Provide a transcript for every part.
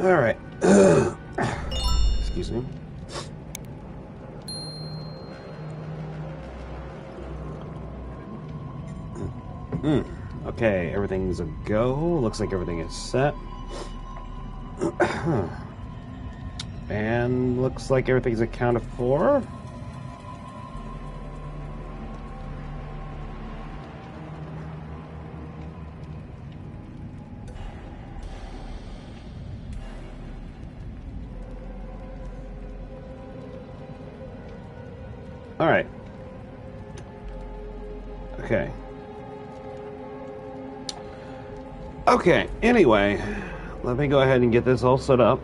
Alright. Excuse me. Okay, everything's a go. Looks like everything is set. And looks like everything's accounted for. Alright. Okay. Okay, anyway, let me go ahead and get this all set up.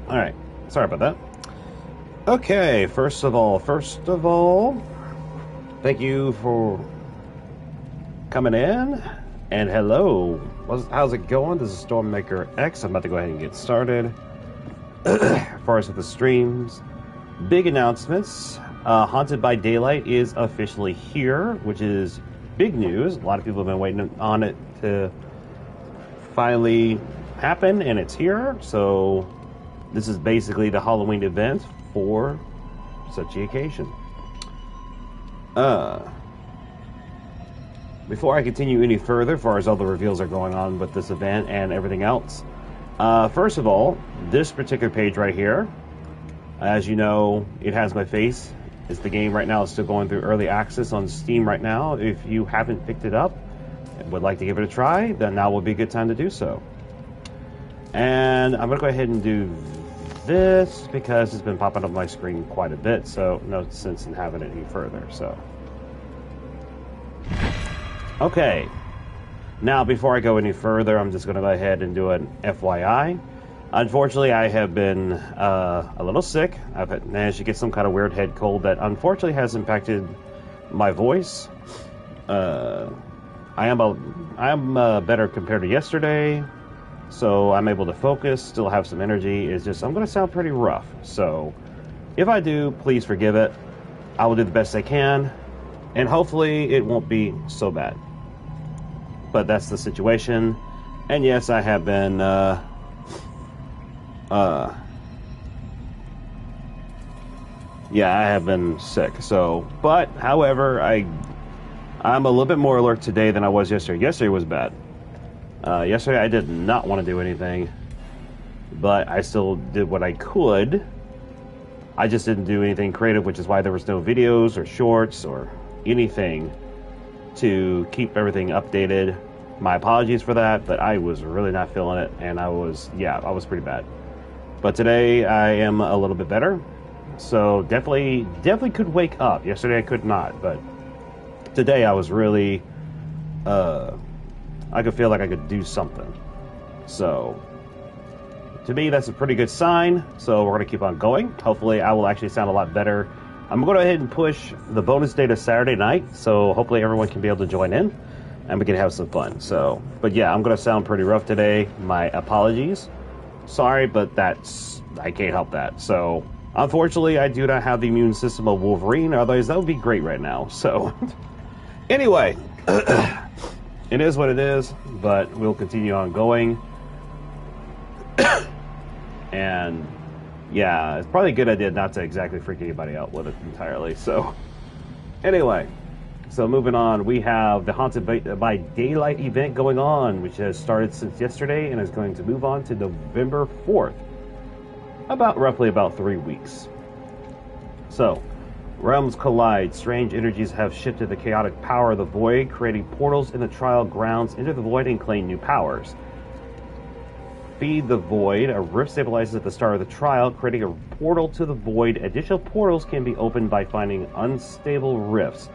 Alright, sorry about that. Okay, first of all, thank you for coming in, and hello. How's it going? This is StormMakerX. I'm about to go ahead and get started. As far as with the streams, big announcements. Haunted by Daylight is officially here, which is big news. A lot of people have been waiting on it to finally happen, and it's here. So this is basically the Halloween event for such the occasion. Before I continue any further, as far as all the reveals are going on with this event and everything else, first of all, this particular page right here, as you know, it has my face. It's the game right now is still going through early access on Steam right now. If you haven't picked it up and would like to give it a try, then now would be a good time to do so. And I'm going to go ahead and do this because it's been popping up on my screen quite a bit, so no sense in having it any further. So, okay. Now, before I go any further, I'm just going to go ahead and do an FYI. Unfortunately, I have been a little sick. I've managed to get some kind of weird head cold that unfortunately has impacted my voice. I am better compared to yesterday, so I'm able to focus, still have some energy. It's just I'm going to sound pretty rough. So if I do, please forgive it. I will do the best I can, and hopefully it won't be so bad. But that's the situation. And yes, I have been yeah, I have been sick. So, but however, I'm a little bit more alert today than I was yesterday. Yesterday was bad. Yesterday I did not want to do anything, but I still did what I could. I just didn't do anything creative, which is why there was no videos or shorts or anything to keep everything updated. My apologies for that, but I was really not feeling it, and I was pretty bad. But today I am a little bit better, so definitely could wake up. Yesterday I could not, but today I was really, I could feel like I could do something. So to me, that's a pretty good sign. So we're going to keep on going. Hopefully I will actually sound a lot better. I'm going to go ahead and push the bonus day to Saturday night, so hopefully everyone can be able to join in and we can have some fun. So, but yeah, I'm going to sound pretty rough today. My apologies. Sorry, but I can't help that. So, unfortunately, I do not have the immune system of Wolverine, otherwise that would be great right now. So, anyway, it is what it is, but we'll continue on going. And, yeah, it's probably a good idea not to exactly freak anybody out with it entirely. So, anyway. So moving on, we have the Haunted by Daylight event going on, which has started since yesterday and is going to move on to November 4th. Roughly about 3 weeks. So, realms collide. Strange energies have shifted the chaotic power of the void, creating portals in the trial grounds into the void and claim new powers. Feed the void. A rift stabilizes at the start of the trial, creating a portal to the void. Additional portals can be opened by finding unstable rifts,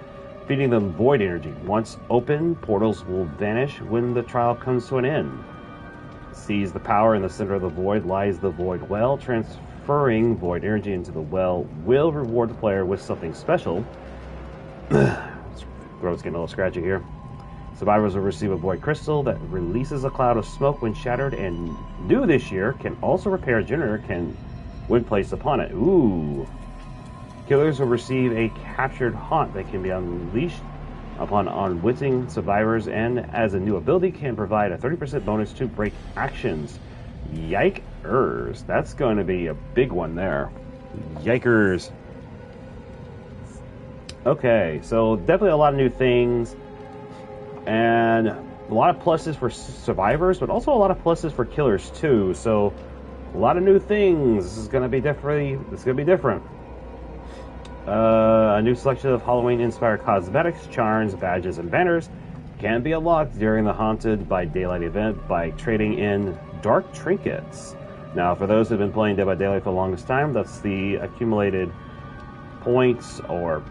feeding them void energy. Once open, portals will vanish when the trial comes to an end. Seize the power in the center of the void lies the void well. Transferring void energy into the well will reward the player with something special. Throat's getting a little scratchy here. Survivors will receive a void crystal that releases a cloud of smoke when shattered, and new this year, can also repair a generator when placed upon it. Ooh. Killers will receive a captured haunt that can be unleashed upon unwitting survivors, and as a new ability can provide a 30% bonus to break actions. Yikers. That's going to be a big one there. Yikers. Okay, so definitely a lot of new things. And a lot of pluses for survivors, but also a lot of pluses for killers too. So a lot of new things. This is going to be different. A new selection of Halloween-inspired cosmetics, charms, badges, and banners can be unlocked during the Haunted by Daylight event by trading in dark trinkets. Now, for those who've been playing Dead by Daylight for the longest time, that's the accumulated points or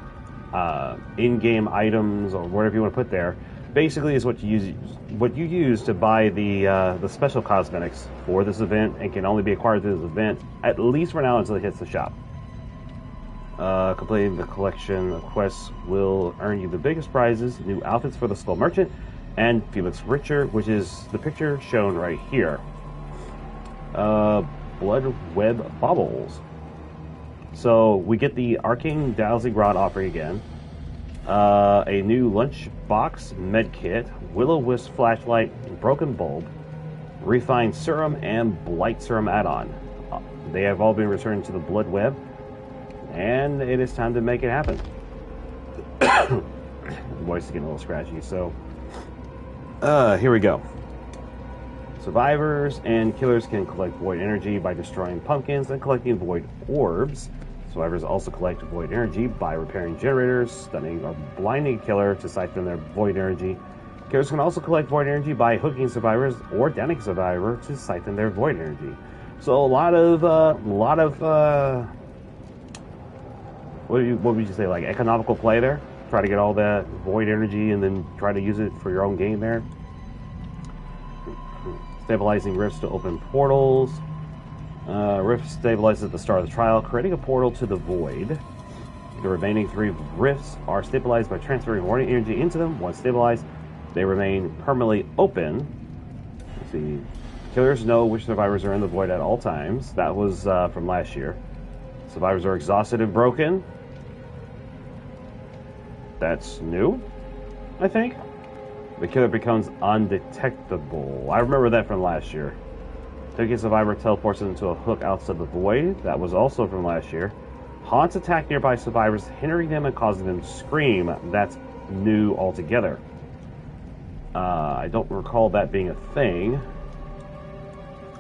in-game items or whatever you want to put there. Basically, is what you use to buy the special cosmetics for this event, and can only be acquired through this event at least for now until it hits the shop. Completing the collection of quests will earn you the biggest prizes, new outfits for the Skull Merchant, and Felix Richer, which is the picture shown right here. Blood Web Baubles. So we get the Arcane Dowsing Rod offering again. A new Lunchbox Medkit, Will-O-Wisp Flashlight, Broken Bulb, Refined Serum, and Blight Serum add-on. They have all been returned to the Blood Web, and it is time to make it happen. The voice is getting a little scratchy, so here we go. Survivors and killers can collect void energy by destroying pumpkins and collecting void orbs. Survivors also collect void energy by repairing generators, stunning or blinding a killer to siphon their void energy. Killers can also collect void energy by hooking survivors or downing a survivor to siphon their void energy. So a lot of what would you say, like economical play there? Try to get all that void energy and then try to use it for your own game there. Stabilizing rifts to open portals. Rift stabilizes at the start of the trial, creating a portal to the void. The remaining 3 rifts are stabilized by transferring void energy into them. Once stabilized, they remain permanently open. Let's see. Killers know which survivors are in the void at all times. That was from last year. Survivors are exhausted and broken. That's new, I think. The killer becomes undetectable. I remember that from last year. Taking a survivor teleports into a hook outside the void. That was also from last year. Haunts attack nearby survivors, hindering them and causing them to scream. That's new altogether. I don't recall that being a thing.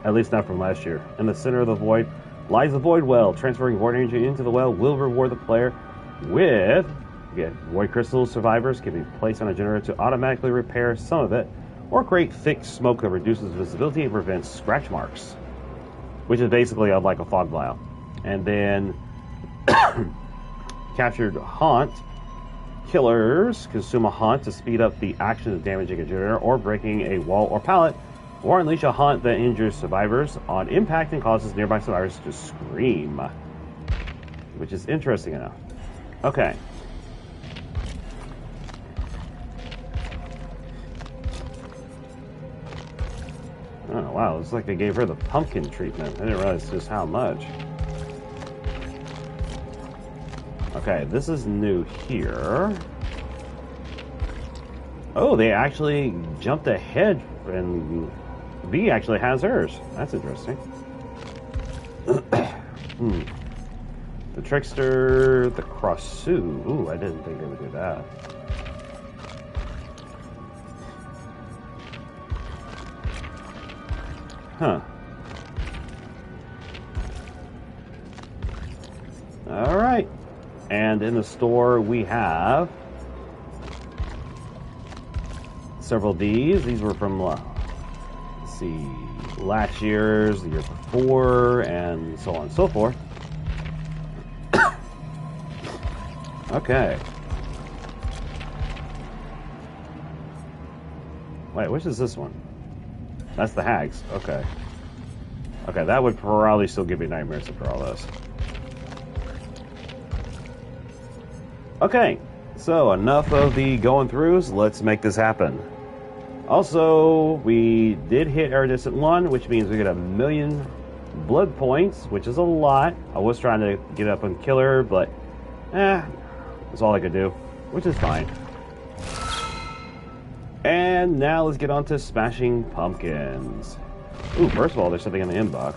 At least not from last year. In the center of the void lies the void well. Transferring void energy into the well will reward the player with void crystals. Survivors can be placed on a generator to automatically repair some of it, or create thick smoke that reduces visibility and prevents scratch marks, which is basically like a fog cloud. And then captured haunt. Killers consume a haunt to speed up the action of damaging a generator or breaking a wall or pallet, or unleash a haunt that injures survivors on impact and causes nearby survivors to scream, which is interesting enough. Okay. Oh, wow, looks like they gave her the pumpkin treatment. I didn't realize just how much. Okay, this is new here. Oh, they actually jumped ahead, and V actually has hers. That's interesting. The Trickster, the Crossu. Ooh, I didn't think they would do that. Huh. Alright. And in the store we have several of these. These were from, let's see, last year's, the year before, and so on and so forth. Okay. Wait, which is this one? That's the Hags. Okay. Okay, that would probably still give me nightmares after all this. Okay, so enough of the going throughs. Let's make this happen. Also, we did hit Iridescent 1, which means we get 1,000,000 blood points, which is a lot. I was trying to get up on Killer, but that's all I could do, which is fine. And now let's get on to smashing pumpkins. Ooh, first of all, there's something in the inbox.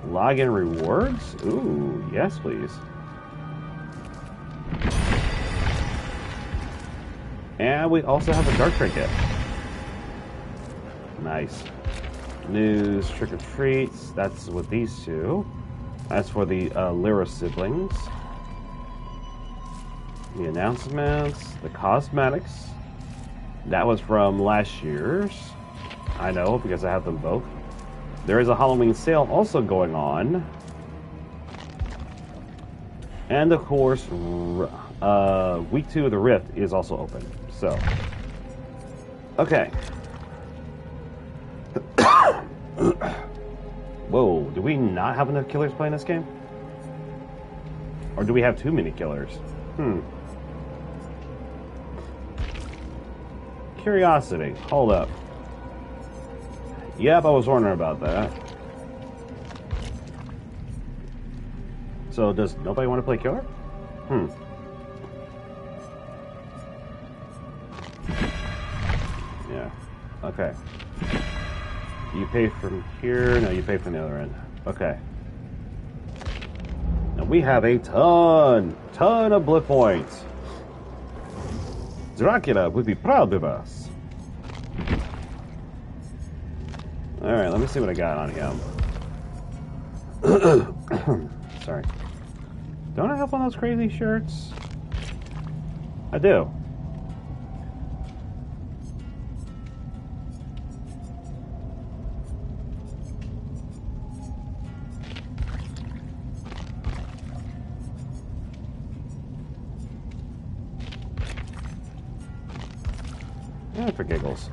Login rewards? Ooh, yes, please. And we also have a dark trinket. Nice. News, trick or treats. That's with these two. That's for the Lyra siblings. The announcements, the cosmetics. That was from last year's. I know because I have them both. There is a Halloween sale also going on. And of course, week 2 of the Rift is also open. So, okay. Whoa, do we not have enough killers playing this game? Or do we have too many killers? Curiosity, hold up. Yep, I was wondering about that. So does nobody want to play killer? Yeah, okay. You pay from here? No, you pay from the other end. Okay. Now we have a ton of blood points. Dracula would be proud of us. Alright, let me see what I got on him. Sorry. Don't I have one of those crazy shirts? I do. Yeah, for giggles.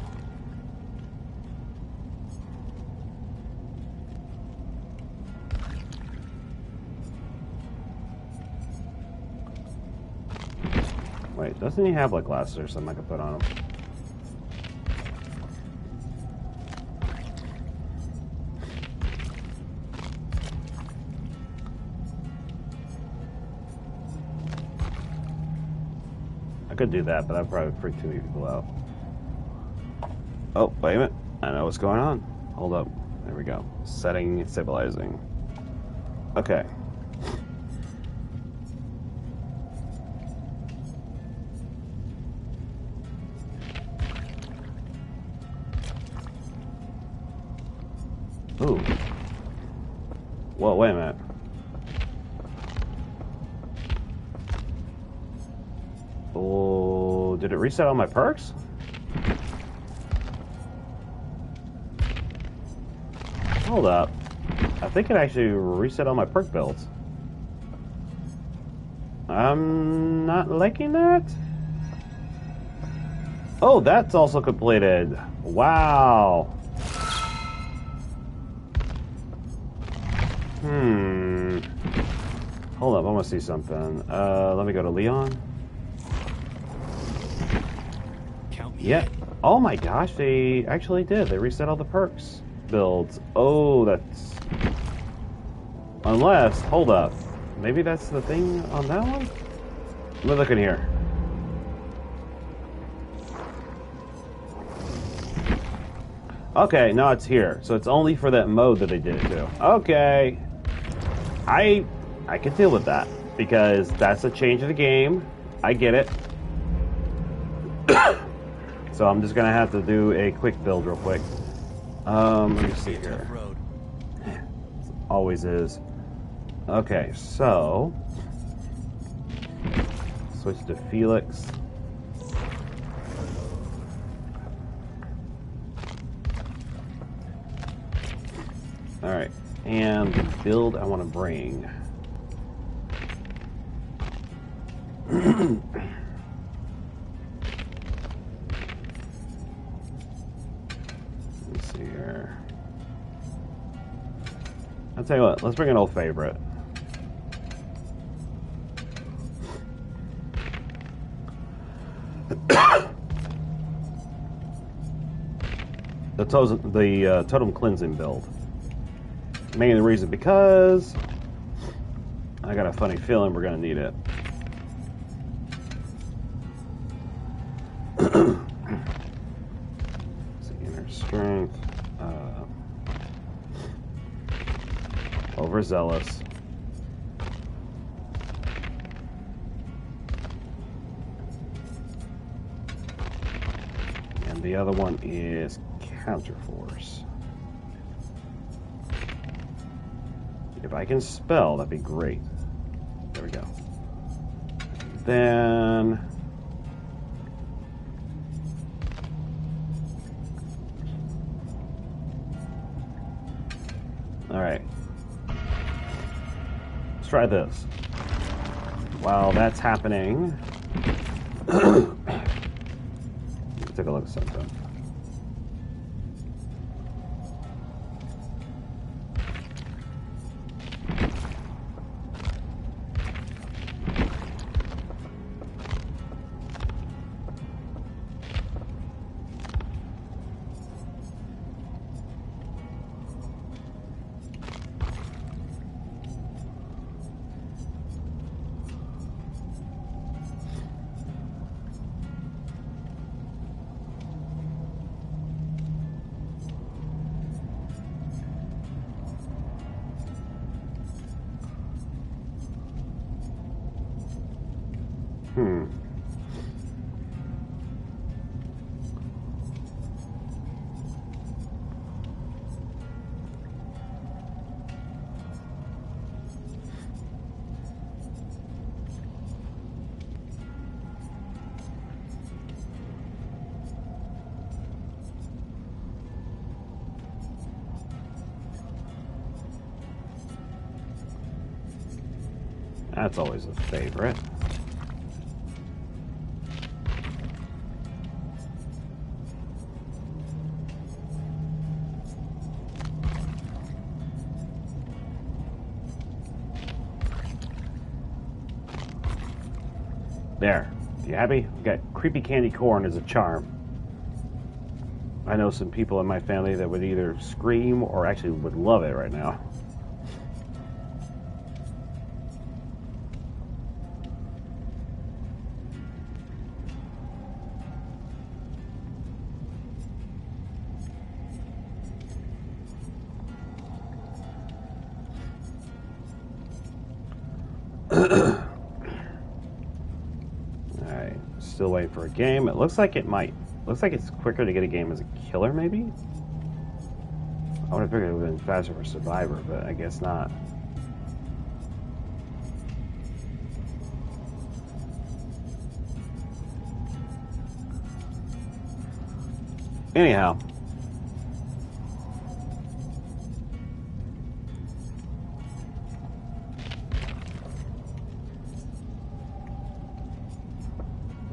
Wait, doesn't he have like glasses or something I could put on him? I could do that, but that'd probably freak too many people out. Oh, wait a minute. I know what's going on. Hold up. There we go. Setting, stabilizing. Okay. Ooh. Whoa, wait a minute. Oh, did it reset all my perks? Hold up. I think it actually reset all my perk builds. I'm not liking that. Oh, that's also completed. Wow. Hold up, I want to see something. Let me go to Leon. Yeah. Oh my gosh, they actually did. They reset all the perks builds. Oh, that's... Unless, hold up. Maybe that's the thing on that one? Let me look in here. Okay, no, it's here. So it's only for that mode that they did it to. Okay. I can deal with that. Because that's a change of the game. I get it. So I'm just going to have to do a quick build real quick. Let me see here. Always is. Okay, so... Switch to Felix. Alright, and the build I want to bring. Let's see here. I'll tell you what, let's bring an old favorite. The totem cleansing build. Mainly the reason because I got a funny feeling we're gonna need it. See, inner strength. overzealous. And the other one is Counterforce. If I can spell, that'd be great. There we go. Then... Alright. Let's try this. While that's happening... Let's take a look at something. That's always a favorite. There. You happy? We got creepy candy corn as a charm. I know some people in my family that would either scream or actually would love it right now. Alright, still waiting for a game. It looks like it might. Looks like it's quicker to get a game as a killer, maybe? I would have figured it would have been faster for Survivor, but I guess not. Anyhow.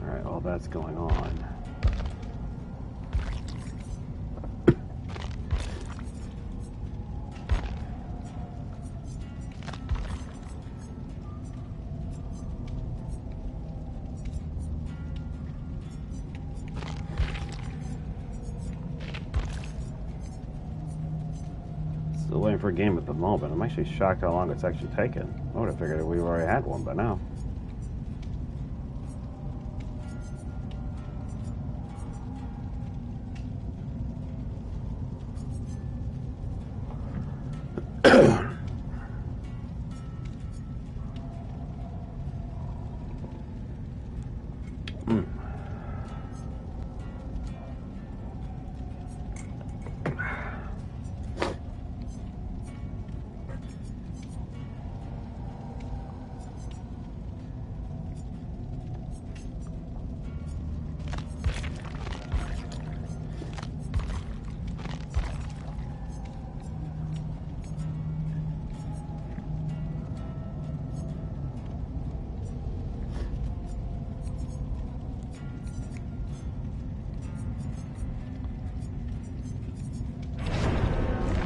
Alright, all that's going on. Still waiting for a game at the moment. I'm actually shocked how long it's actually taken. I would have figured we've already had one by now.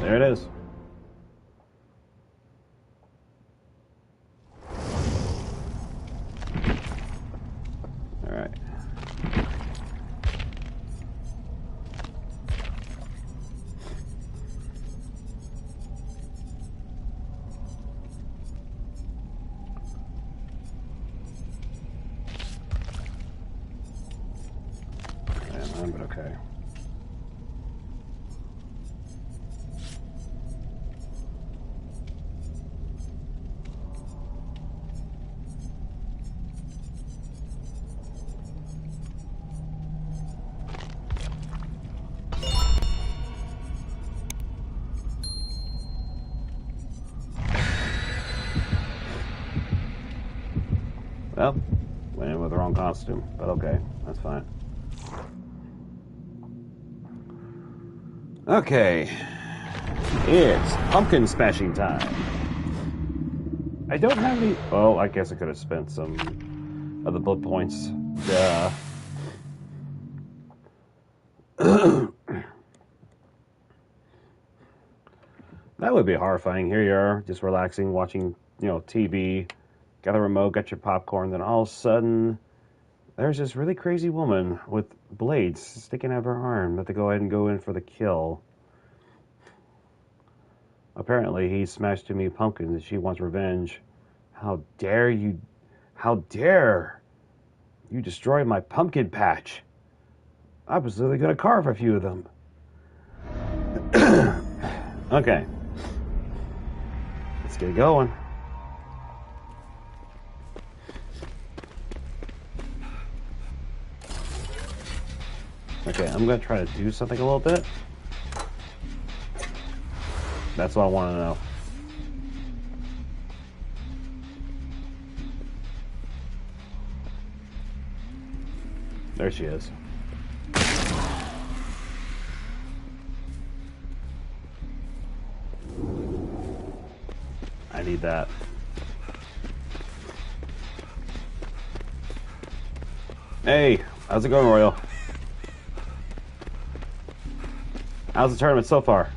There it is. All right. Yeah, but okay. Oh, went in with the wrong costume, but okay, that's fine. Okay, it's pumpkin smashing time. I don't have any... Oh, I guess I could have spent some of the blood points. Duh. That would be horrifying. Here you are, just relaxing, watching, TV, got the remote, got your popcorn, then all of a sudden, there's this really crazy woman with blades sticking out of her arm that they go ahead and go in for the kill. Apparently, he smashed too many pumpkins and she wants revenge. How dare you destroy my pumpkin patch? I was really going to carve a few of them. Okay. Let's get it going. Okay, I'm going to try to do something a little bit. That's what I want to know. There she is. I need that. Hey, how's it going, Royal? How's the tournament so far?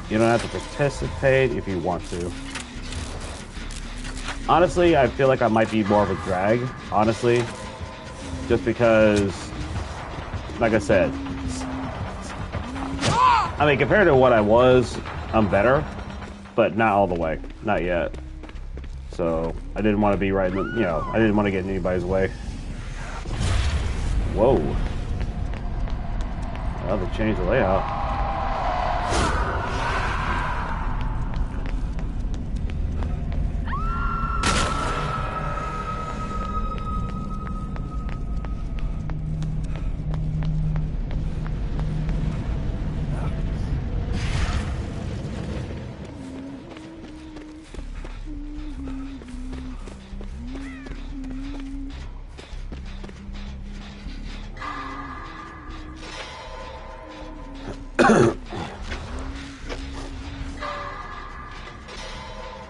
You don't have to participate if you want to. Honestly, I feel like I might be more of a drag, honestly. Just because, like I said, I mean, compared to what I was, I'm better, but not all the way. Not yet. So, I didn't want to be right, I didn't want to get in anybody's way. Whoa. Well, they changed the layout.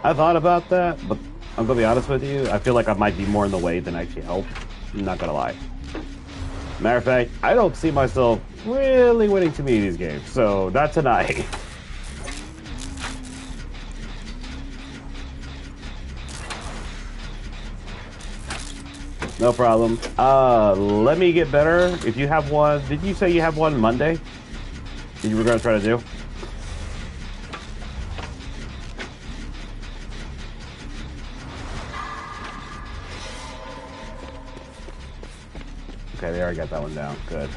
I thought about that, but I'm gonna be honest with you, I feel like I might be more in the way than actually help. I'm not gonna lie. Matter of fact, I don't see myself really winning too many of these games, so not tonight. No problem. Let me get better. If you have one, did you say you have one Monday? That you were gonna try to do? Okay, they already got that one down. Good.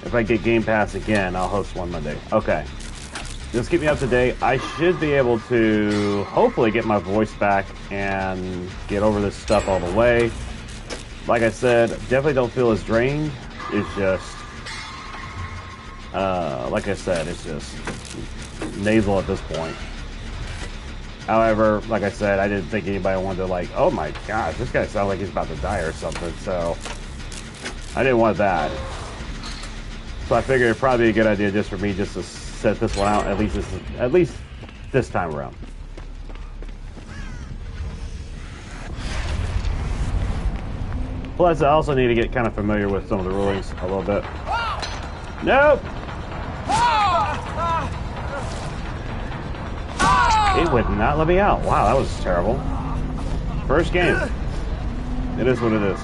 If I get Game Pass again, I'll host one Monday. Okay. Just keep me up to date. I should be able to hopefully get my voice back and get over this stuff all the way. Like I said, definitely don't feel as drained. It's just, like I said, it's just nasal at this point. However, like I said, I didn't think anybody wanted to like, oh my gosh, this guy sounds like he's about to die or something, so I didn't want that. So I figured it'd probably be a good idea just for me just to set this one out, at least this time around. Plus, I also need to get kind of familiar with some of the rulings a little bit. Nope! It would not let me out. Wow, that was terrible. First game. It is what it is.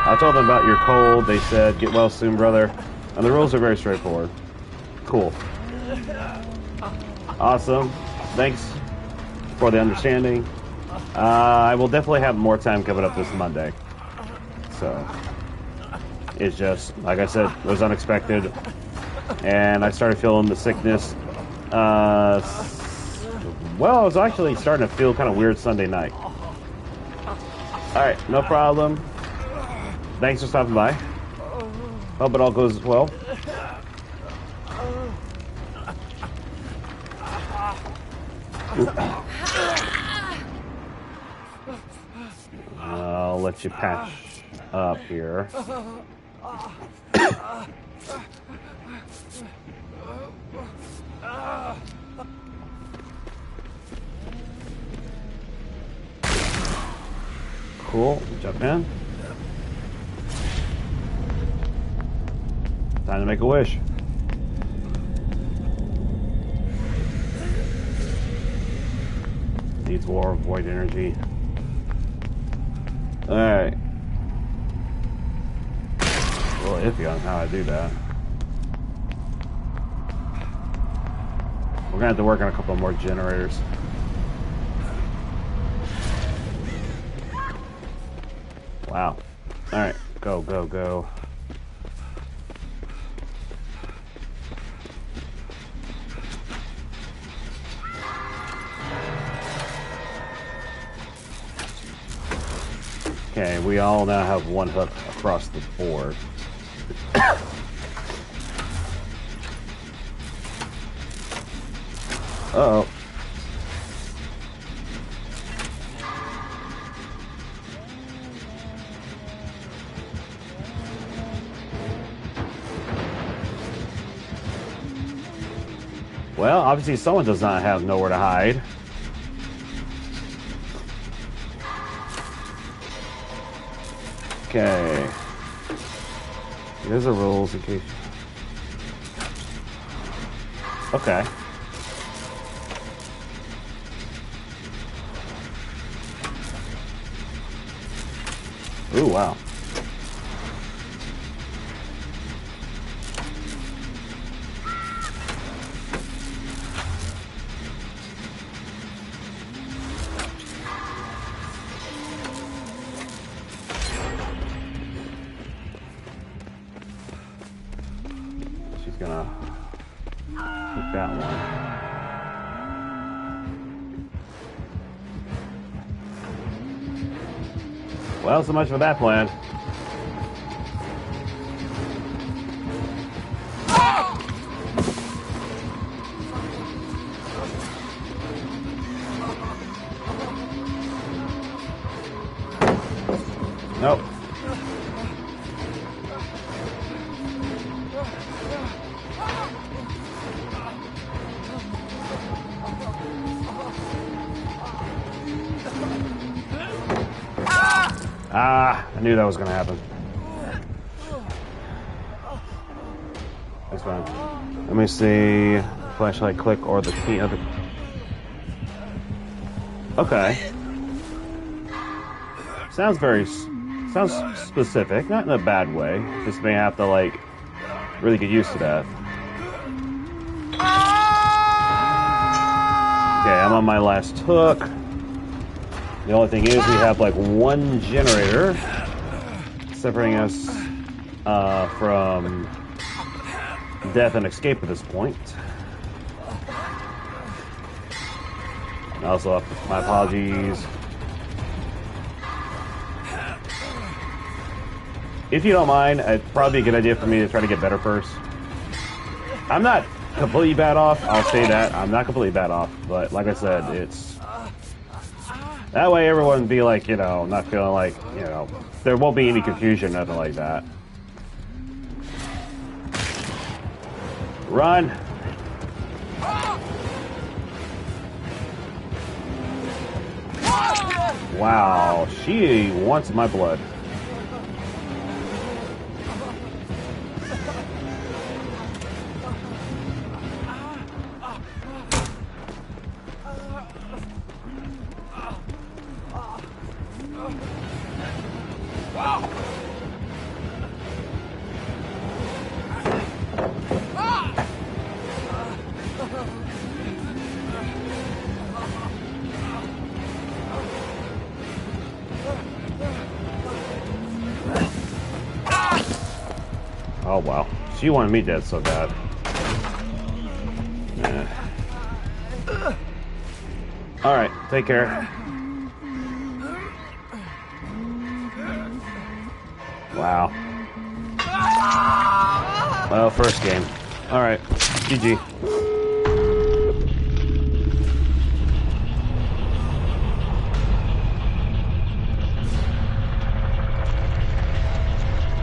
I told them about your cold. They said, get well soon, brother. And the rules are very straightforward. Cool. Awesome. Thanks for the understanding. I will definitely have more time coming up this Monday. so it's just, like I said, it was unexpected, and I started feeling the sickness. Well, I was actually starting to feel kind of weird Sunday night. Alright, no problem. Thanks for stopping by. Hope it all goes well. I'll let you patch up here. Cool, jump in. Time to make a wish. Needs war, void energy. Alright. A little iffy on how I do that. We're gonna have to work on a couple more generators. Wow. Alright, go, go, go. Okay, we all now have one hook across the board. Uh-oh. Well, obviously someone does not have nowhere to hide. Okay. Here's the rules in case. Okay. Ooh, wow. She's gonna pick that one. Well, so much for that plan. Nope. Ah, I knew that was going to happen. That's fine. Let me see. Flashlight click or the key. Okay. Sounds specific, not in a bad way. Just may have to like really get used to that. Okay, I'm on my last hook. The only thing is we have like one generator separating us from death and escape at this point. Also, my apologies. If you don't mind, it'd probably be a good idea for me to try to get better first. I'm not completely bad off, I'll say that. I'm not completely bad off, but like I said, it's... That way everyone would be like, you know, not feeling like, you know, there won't be any confusion, nothing like that. Run! Wow, she wants my blood. Oh, wow. She wanted me dead so bad. Alright, take care. Wow. Well, first game. Alright, GG.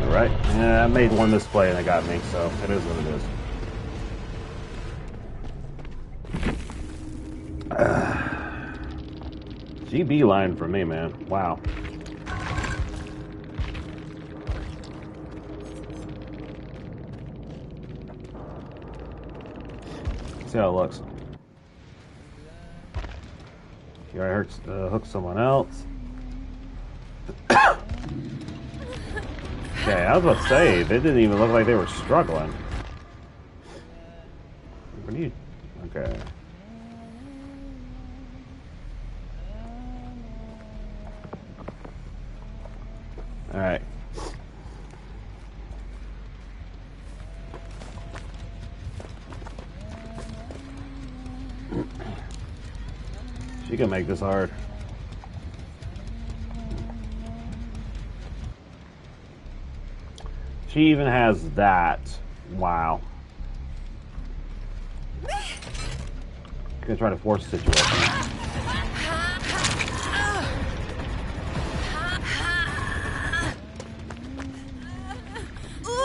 Alright, yeah, I made one display and it got me, so it is what it is. GB line for me, man. Wow. See how it looks. Here I hooked someone else. Okay, I was about to say, they didn't even look like they were struggling. What are you? Okay. Alright. She can make this hard. She even has that. Wow. Gonna try to force the situation.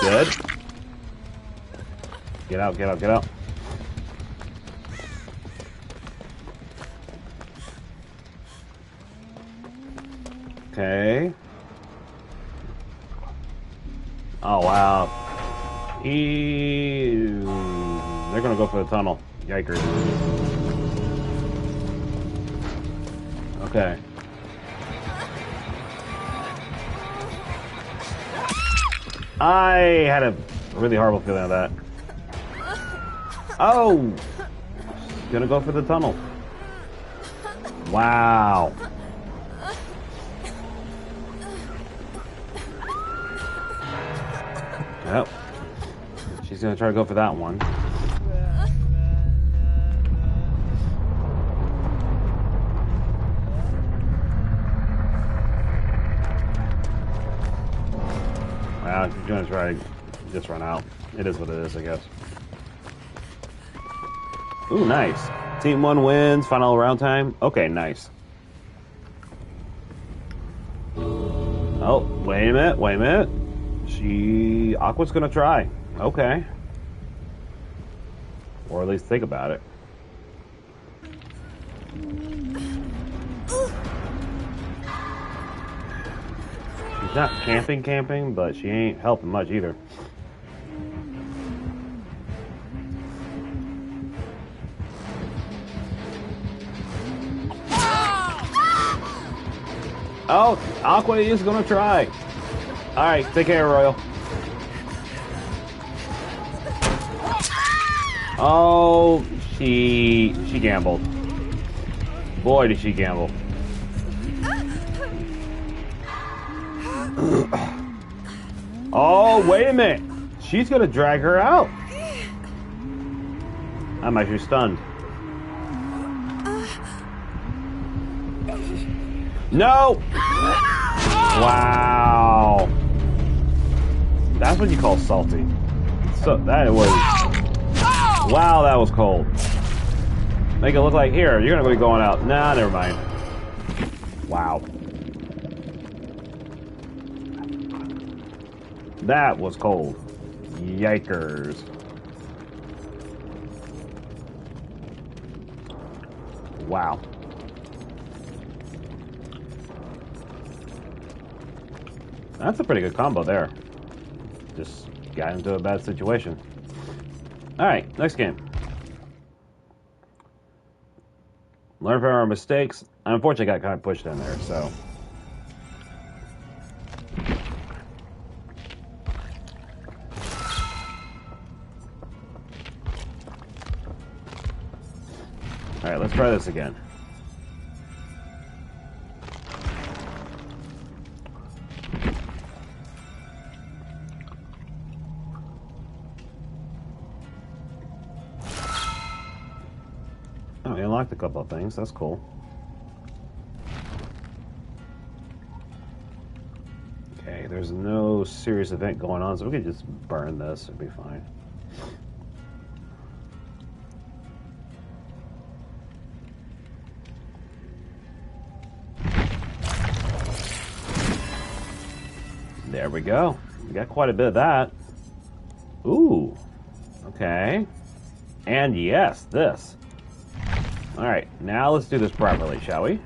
Good. Get out, get out, get out. Okay. Oh, wow. They're gonna go for the tunnel. Yikers. Okay. I had a really horrible feeling of that. Oh! Gonna go for the tunnel. Wow. Yep. She's gonna try to go for that one. Wow, she's gonna try to just run out. It is what it is, I guess. Ooh, nice. Team 1 wins, final round time. Okay, nice. Oh, wait a minute, wait a minute. Aqua's gonna try. Okay. Or at least think about it. She's not camping, but she ain't helping much either. Oh, Aqua is gonna try. Alright, take care, Royal. Oh, she gambled. Boy, did she gamble. Oh, wait a minute. She's gonna drag her out. I'm actually stunned. No! Wow. That's what you call salty. So that was... Wow, that was cold. Make it look like, here, you're gonna be going out. Nah, never mind. Wow. That was cold. Yikers. Wow. That's a pretty good combo there. Just got into a bad situation. Alright, next game. Learn from our mistakes. I unfortunately got kind of pushed in there, so. Alright, let's try this again. we unlocked a couple of things. That's cool. Okay, there's no serious event going on, so we could just burn this. It'd be fine. There we go. We got quite a bit of that. Ooh. Okay. And yes, this. Alright, now let's do this properly, shall we?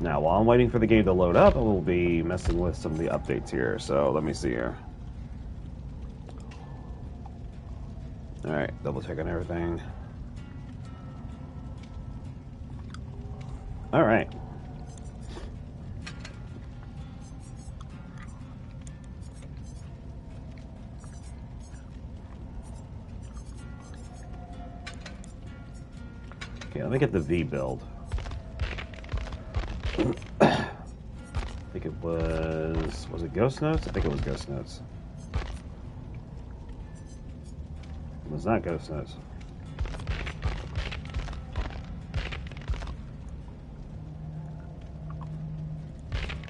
Now, while I'm waiting for the game to load up, I will be messing with some of the updates here. So, let me see here. Alright, double check on everything. Alright. Okay, let me get the V build. I think it was it Ghost Notes? I think it was Ghost Notes. It was not Ghost Notes.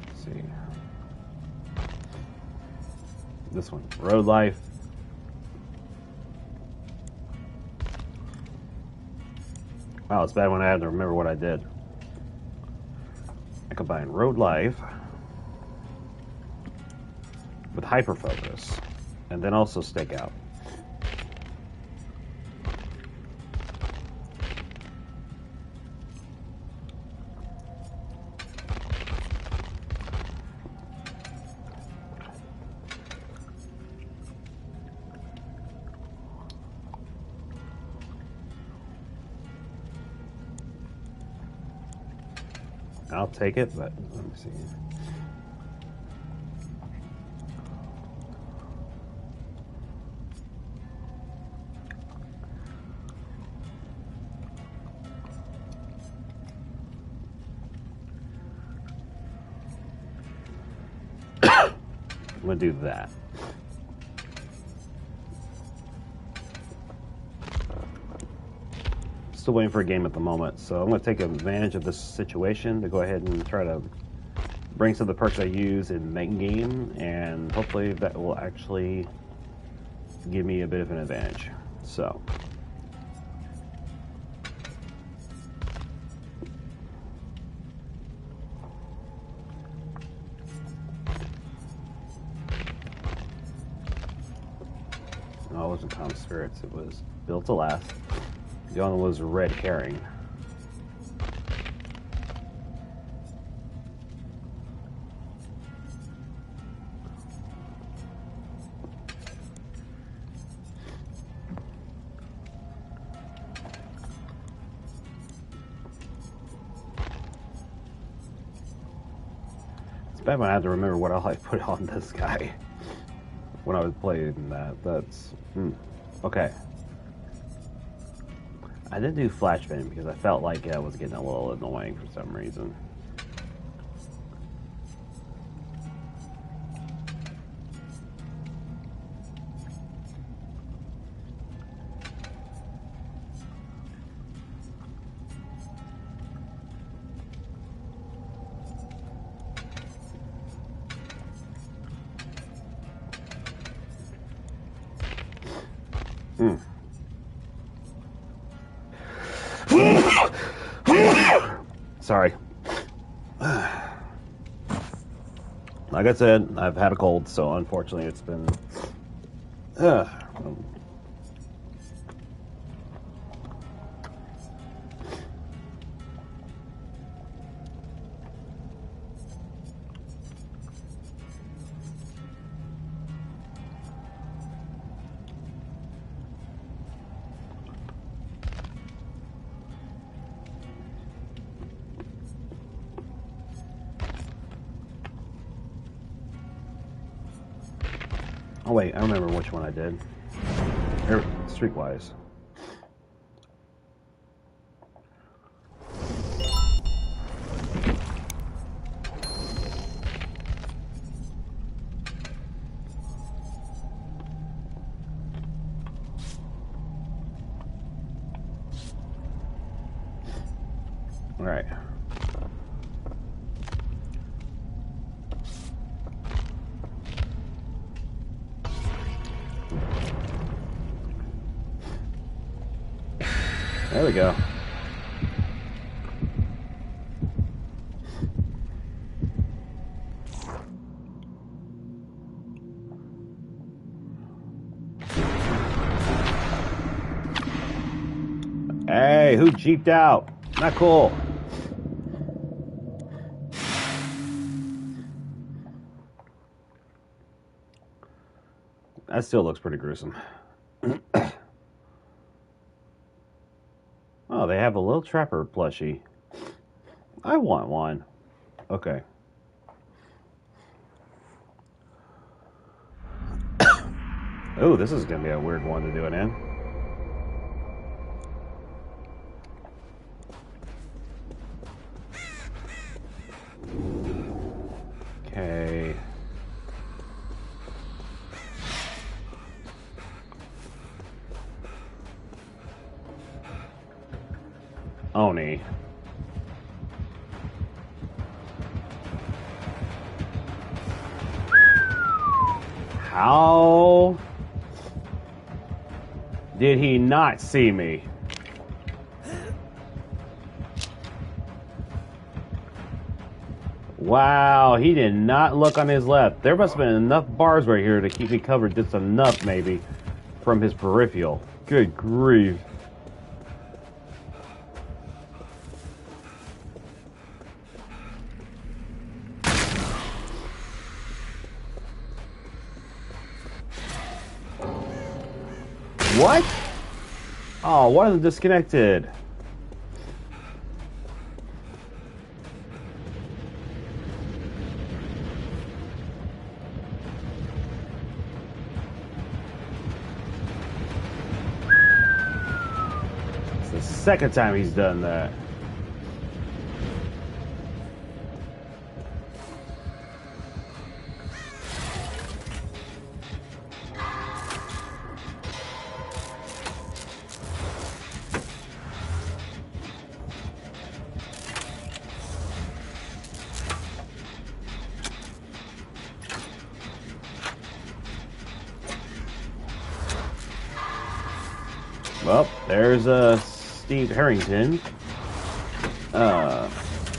Let's see. This one, Road Life. Wow, it's bad when I had to remember what I did. I combine Road Life with Hyper Focus, and then also Stake Out. I'll take it, but let me see. I'm gonna do that. Still waiting for a game at the moment, so I'm going to take advantage of this situation to go ahead and try to bring some of the perks I use in main game, and hopefully that will actually give me a bit of an advantage. So, no, it wasn't Calm Spirits, it was Built to Last. The other one was Red Herring. It's bad when I have to remember what all I put on this guy when I was playing that. That's... Okay. I did do Flashbang because I felt like it was getting a little annoying for some reason. Sorry. Like I said, I've had a cold, so unfortunately it's been... Oh wait, I remember which one I did. Streetwise. Right. There we go. Hey, who jeeped out? Not cool. That still looks pretty gruesome. Oh, they have a little trapper plushie. I want one. Okay. Oh, this is going to be a weird one to do it in. Okay. Oni. How did he not see me? Wow, he did not look on his left. There must have been enough bars right here to keep me covered just enough, maybe, from his peripheral. Good grief. What? Oh, one of them disconnected. It's the second time he's done that. Well, there's Steve Harrington,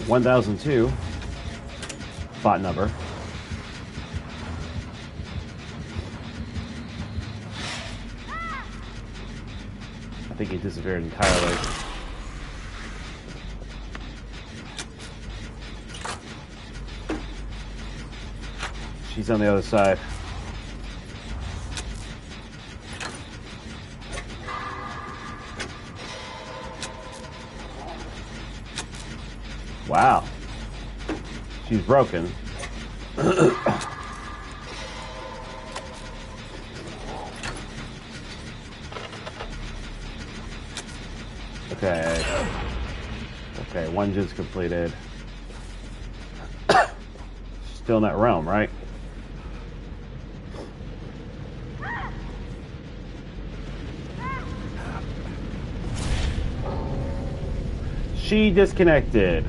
1002, bot number. I think he disappeared entirely. She's on the other side. Wow. She's broken. Okay. Okay, one just completed. Still in that realm, right? She disconnected.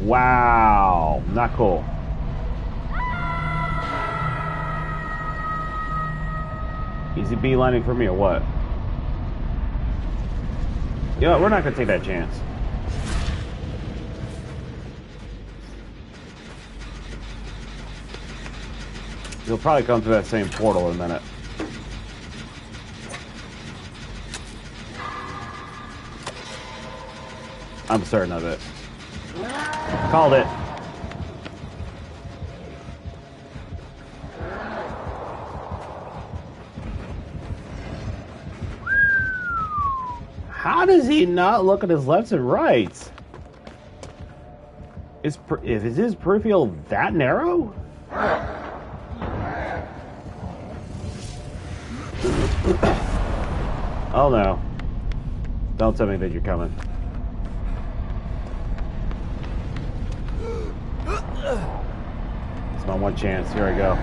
Wow, not cool. Is he beelining for me or what? You know what, we're not gonna take that chance. He'll probably come through that same portal in a minute. I'm certain of it. Called it. How does he not look at his lefts and rights? Is his peripheral that narrow? Oh no. Don't tell me that you're coming. It's my one chance. Here I go.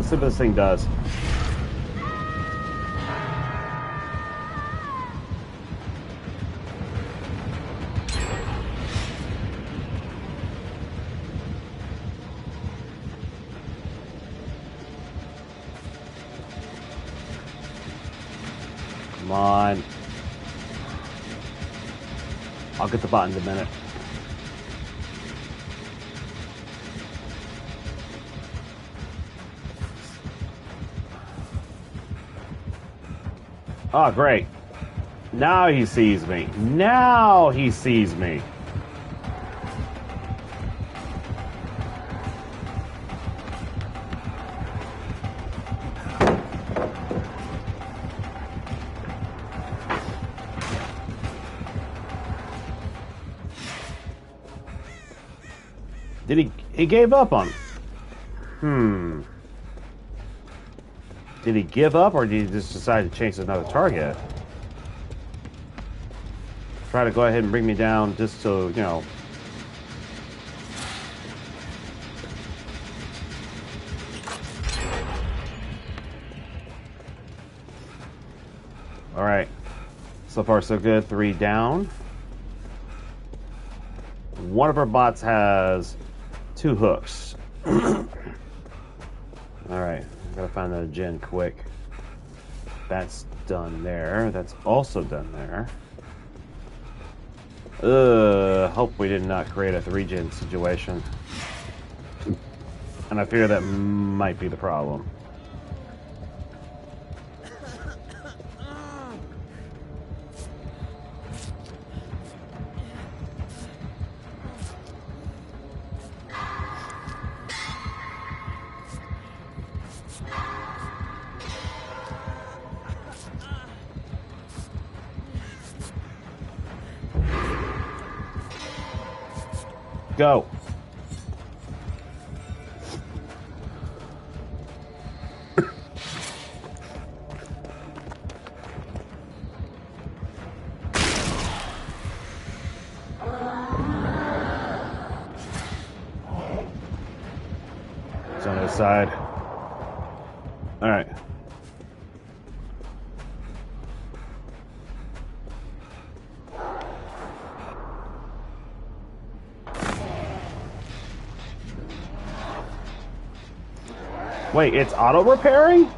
Let's see what this thing does. Come on. I'll get the buttons in a minute. Oh, great. Now he sees me. Now he sees me. Did he gave up on me. Did he give up, or did he just decide to change to another target? Try to go ahead and bring me down just so, you know. All right. So far, so good. 3 down. One of our bots has 2 hooks. All right. Gotta find that gen quick. That's done there. That's also done there. Hope we did not create a 3-gen situation. And I fear that might be the problem. Go. It's on the side. All right. Wait, it's auto repairing?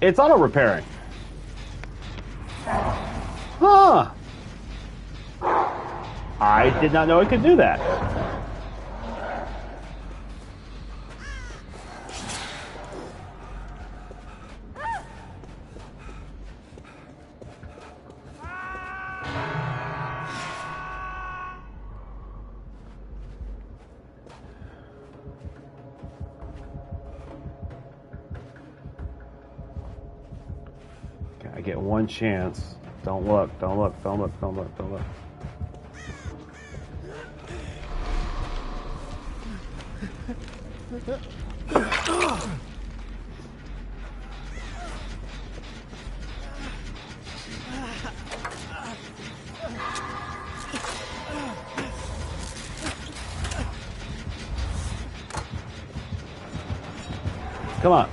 It's auto repairing. Huh. I did not know it could do that. I get one chance. Don't look, don't look, don't look, don't look, don't look. Come on.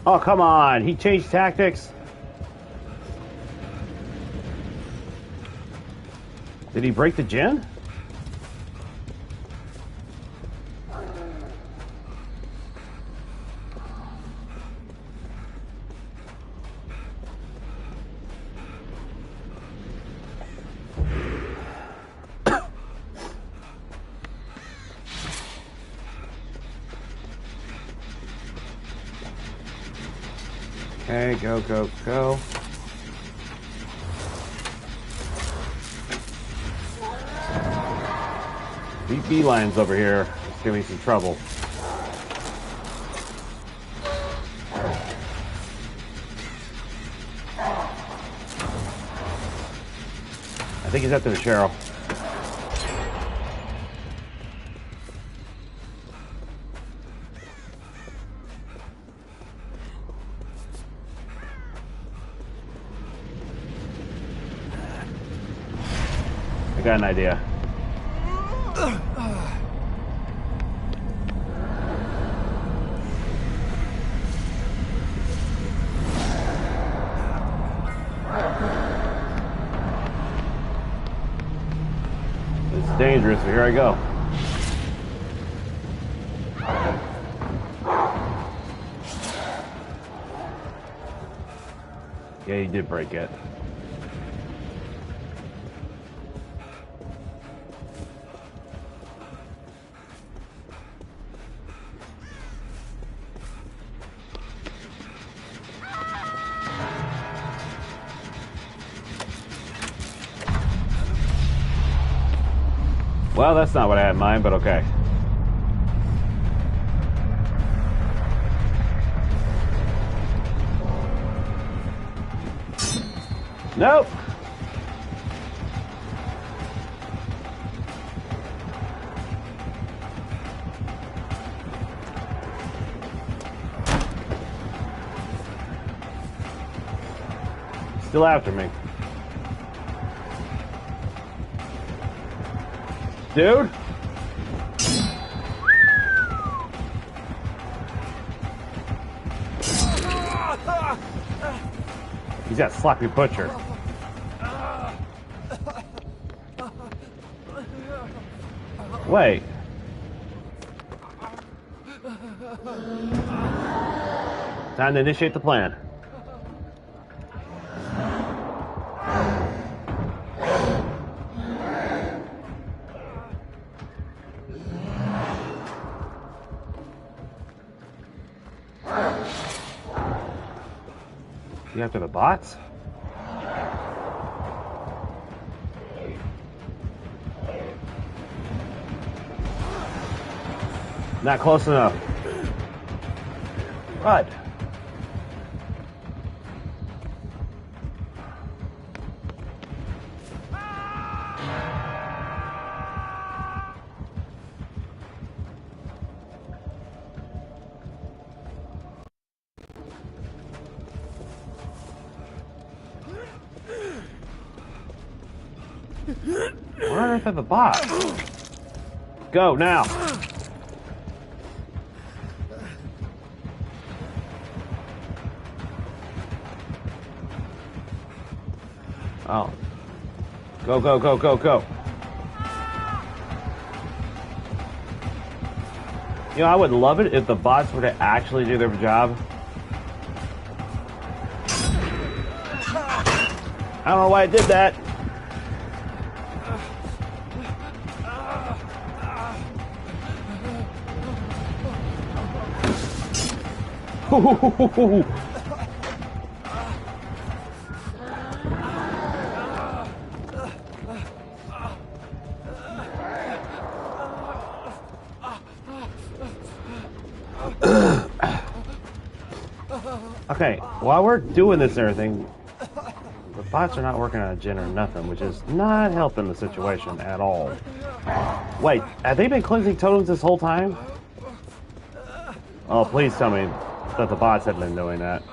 Oh, come on. He changed tactics. Did he break the gen? Okay, go, go, go. These beelines over here, it's giving me some trouble. I think he's up to the Cheryl. got an idea. It's dangerous, but here I go. Yeah, you did break it. Well, that's not what I had in mind, but okay. Nope. Still after me. Dude? He's that sloppy butcher. Wait. Time to initiate the plan. You after the bots? Not close enough. What? Where on earth are the bots? Go now. Oh. Go, go, go, go, go. You know, I would love it if the bots were to actually do their job. I don't know why I did that. Okay, while we're doing this and everything, the bots are not working on a gen or nothing, which is not helping the situation at all. Wait, have they been cleansing totems this whole time? Oh, please tell me that the bots have been doing that.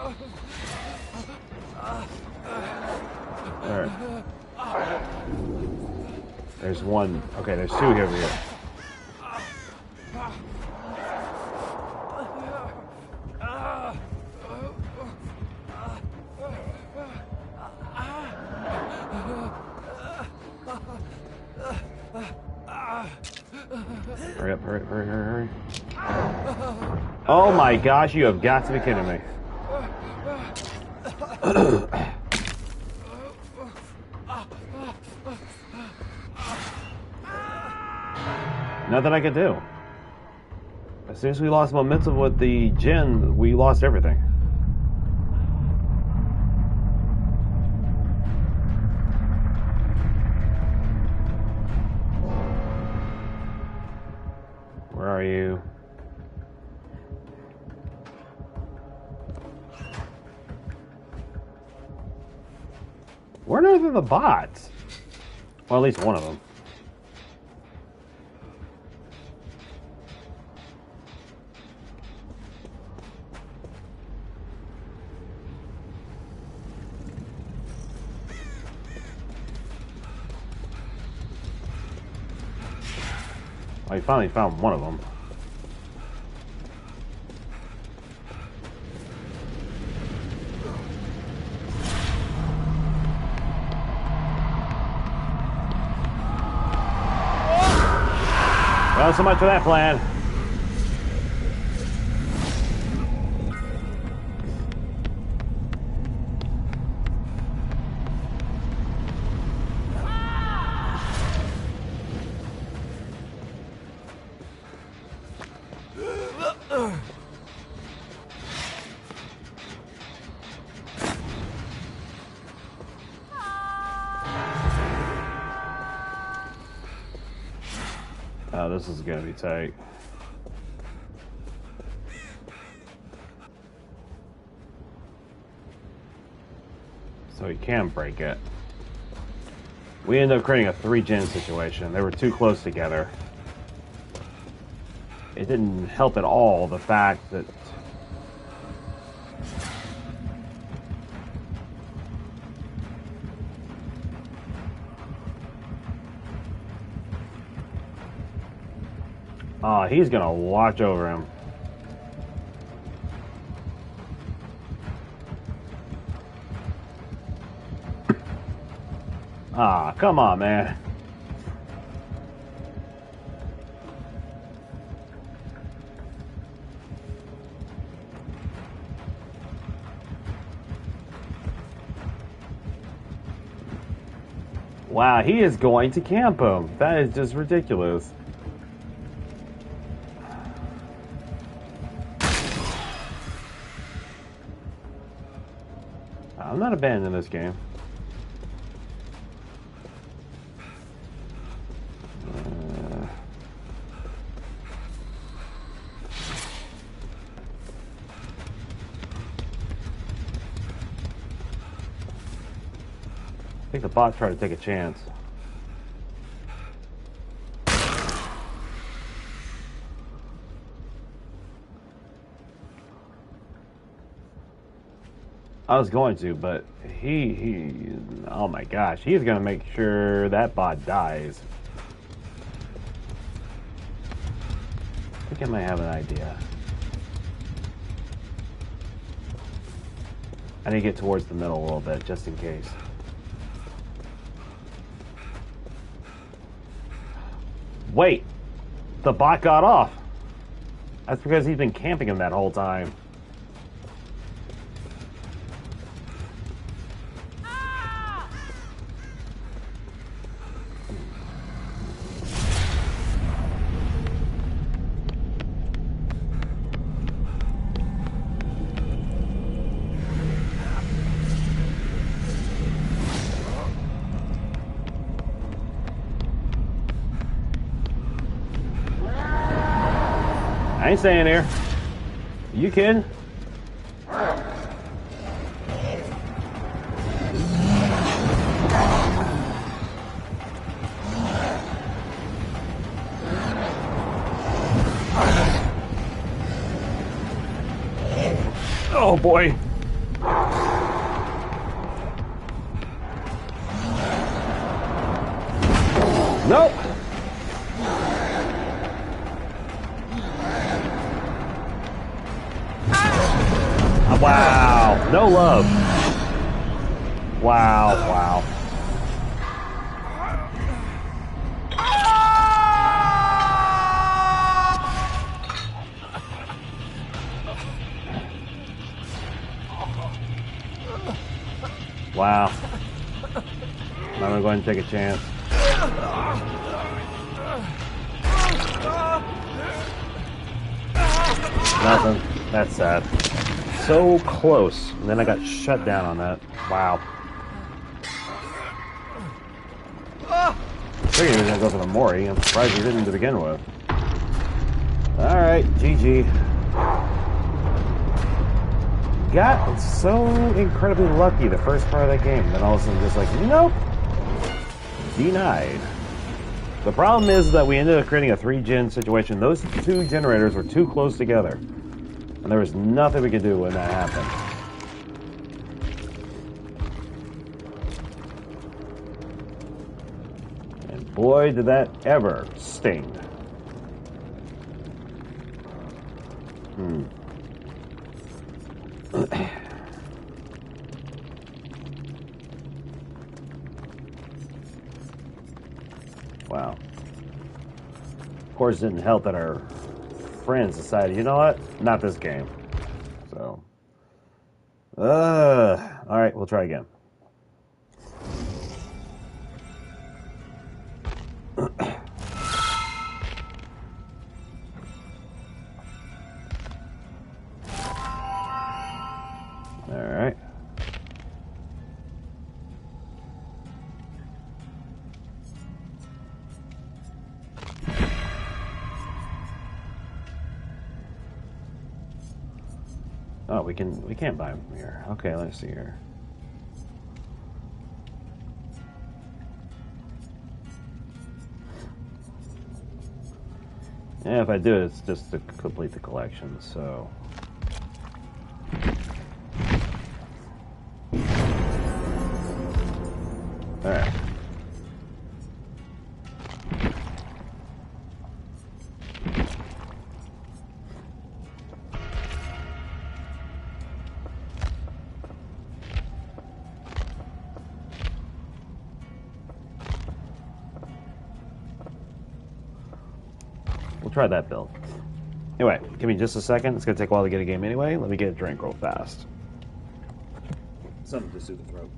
Alright. There's one. Okay, there's two over here. Hurry up, hurry, hurry, hurry, hurry. Oh my gosh, you have got to be kidding me. Nothing I could do. As soon as we lost momentum with the gen, we lost everything. Where are you? Where on earth are the bots? Well, at least one of them. I finally found one of them. Well, so much for that plan. Oh, this is gonna be tight. So he can break it. We ended up creating a 3-gen situation. They were too close together. It didn't help at all the fact that he's gonna watch over him. Come on, man. Wow, he is going to camp him. That is just ridiculous. I'm not abandoning this game. I think the bot tried to take a chance. I was going to, but he oh my gosh, he's gonna make sure that bot dies. I think I might have an idea. I need to get towards the middle a little bit, just in case. Wait! The bot got off! That's because he's been camping him that whole time. I ain't staying here. You kidding? Oh boy. Nope. Wow, no love. Wow, wow. Wow. I'm gonna go ahead and take a chance. Nothing. That's sad. So close, and then I got shut down on that. Wow. I figured he was gonna go for the Mori. I'm surprised he didn't to begin with. Alright, GG. Got so incredibly lucky the first part of that game, then all of a sudden just like, nope. Denied. The problem is that we ended up creating a 3-gen situation. Those two generators were too close together. And there was nothing we could do when that happened. And boy, did that ever sting. Wow. Of course, it didn't help that our friends decided, you know what? Not this game. So, all right, we'll try again. All right. Oh, we can't buy them from here. Okay, let's see here. Yeah, if I do it, it's just to complete the collection, so. Alright. We'll try that build. Anyway, give me just a second. It's going to take a while to get a game anyway. Let me get a drink real fast. Something to soothe the throat.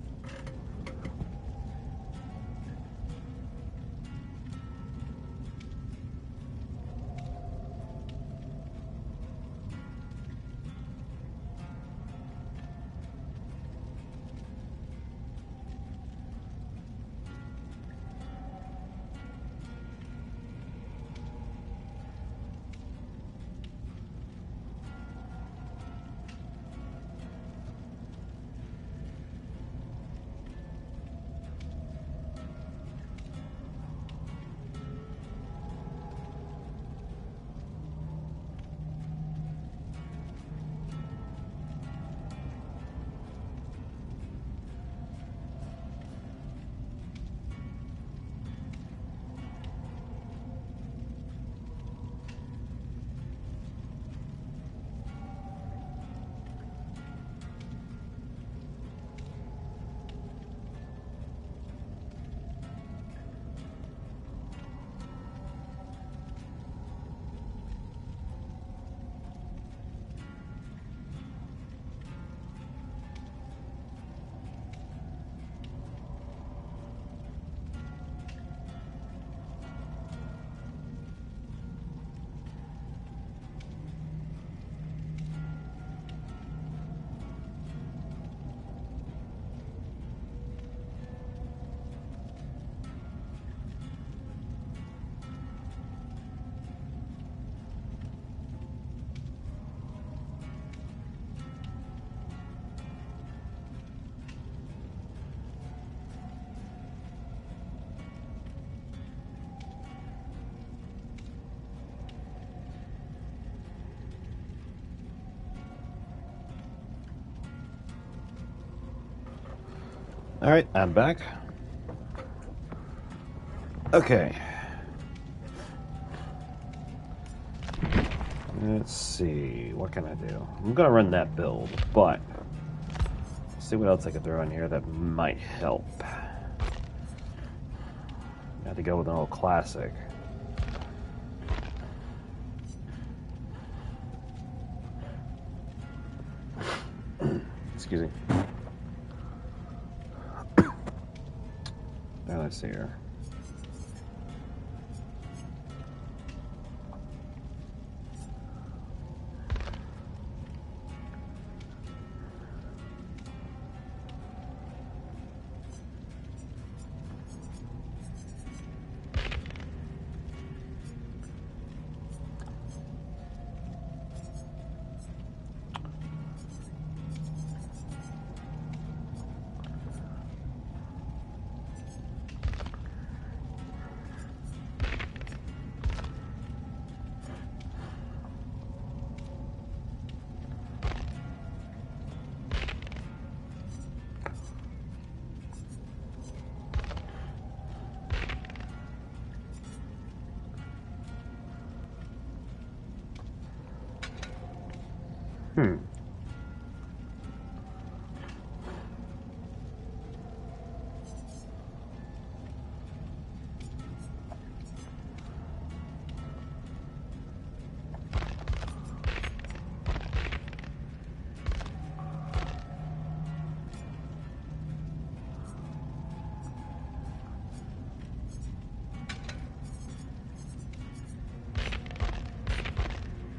All right, I'm back. Okay. Let's see. What can I do? I'm going to run that build, but let's see what else I can throw in here that might help. I have to go with an old classic. Excuse me. Now let's see here.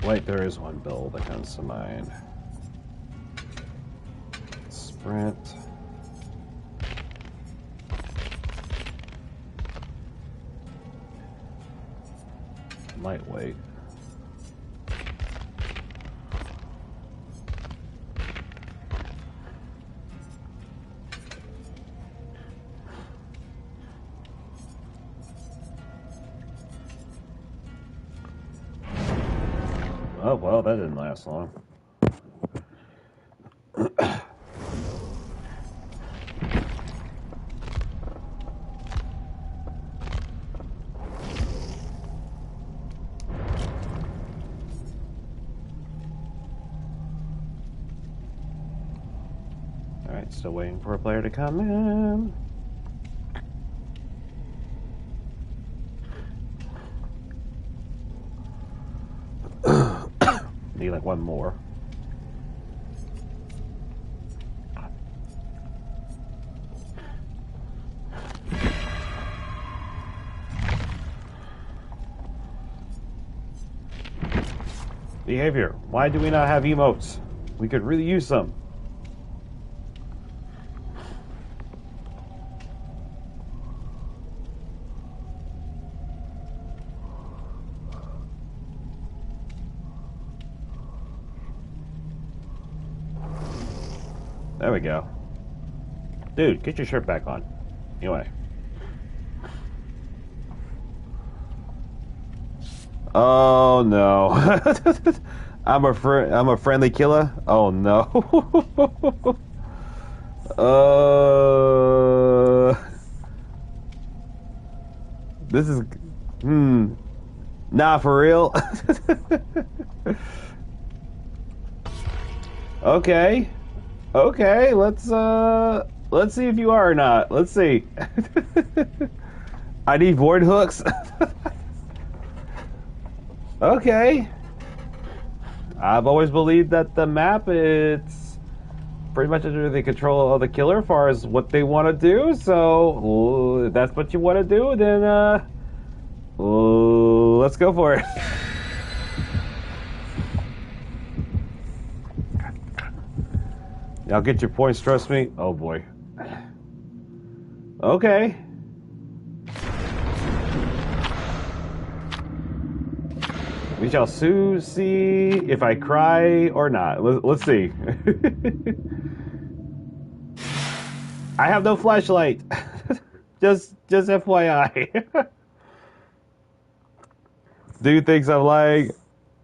Wait, there is one build that comes to mind. Sprint. Lightweight. Oh, well, that didn't last long. Alright, still waiting for a player to come in. Need like one more. Behavior. Why do we not have emotes? We could really use some. There we go. Dude, get your shirt back on. Anyway. Oh no. I'm a friendly killer? Oh no. This is nah, for real. Okay. Okay, let's see if you are or not. Let's see. I need void hooks. Okay. I've always believed that the map, it's pretty much under the control of the killer as far as what they want to do. So if that's what you want to do, then let's go for it. I'll get your points, trust me. Oh boy. Okay. We shall soon see if I cry or not. Let's see. I have no flashlight. just FYI. Do you think I'm lying?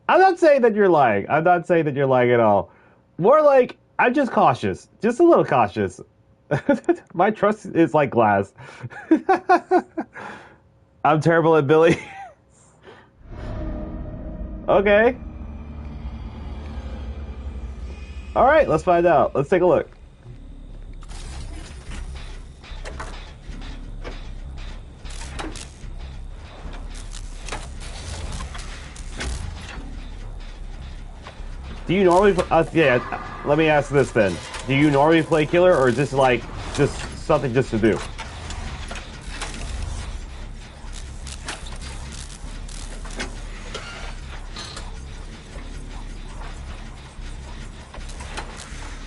I'm not saying that you're lying. I'm not saying that you're lying at all. More like, I'm just cautious. Just a little cautious. My trust is like glass. I'm terrible at Billy. Okay. Alright, let's find out. Let's take a look. Do you normally yeah, let me ask this then. Do you normally play killer, or is this like just something just to do?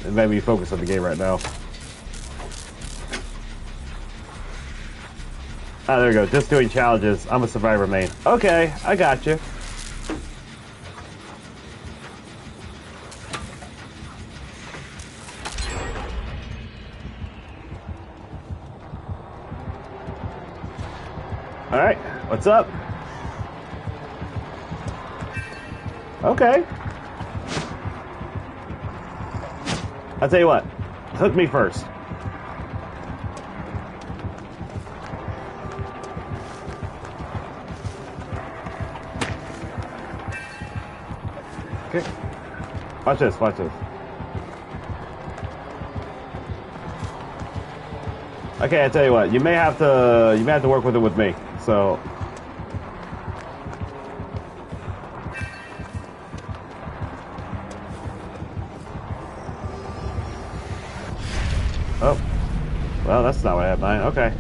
It made me focus on the game right now. Ah, there we go. Just doing challenges. I'm a survivor main. Okay, I got you. All right, what's up? Okay. I'll tell you what. Hook me first. Okay. Watch this. Watch this. Okay, I tell you what. You may have to work with it with me. So. Oh. Well, that's not what I had in mind. Okay.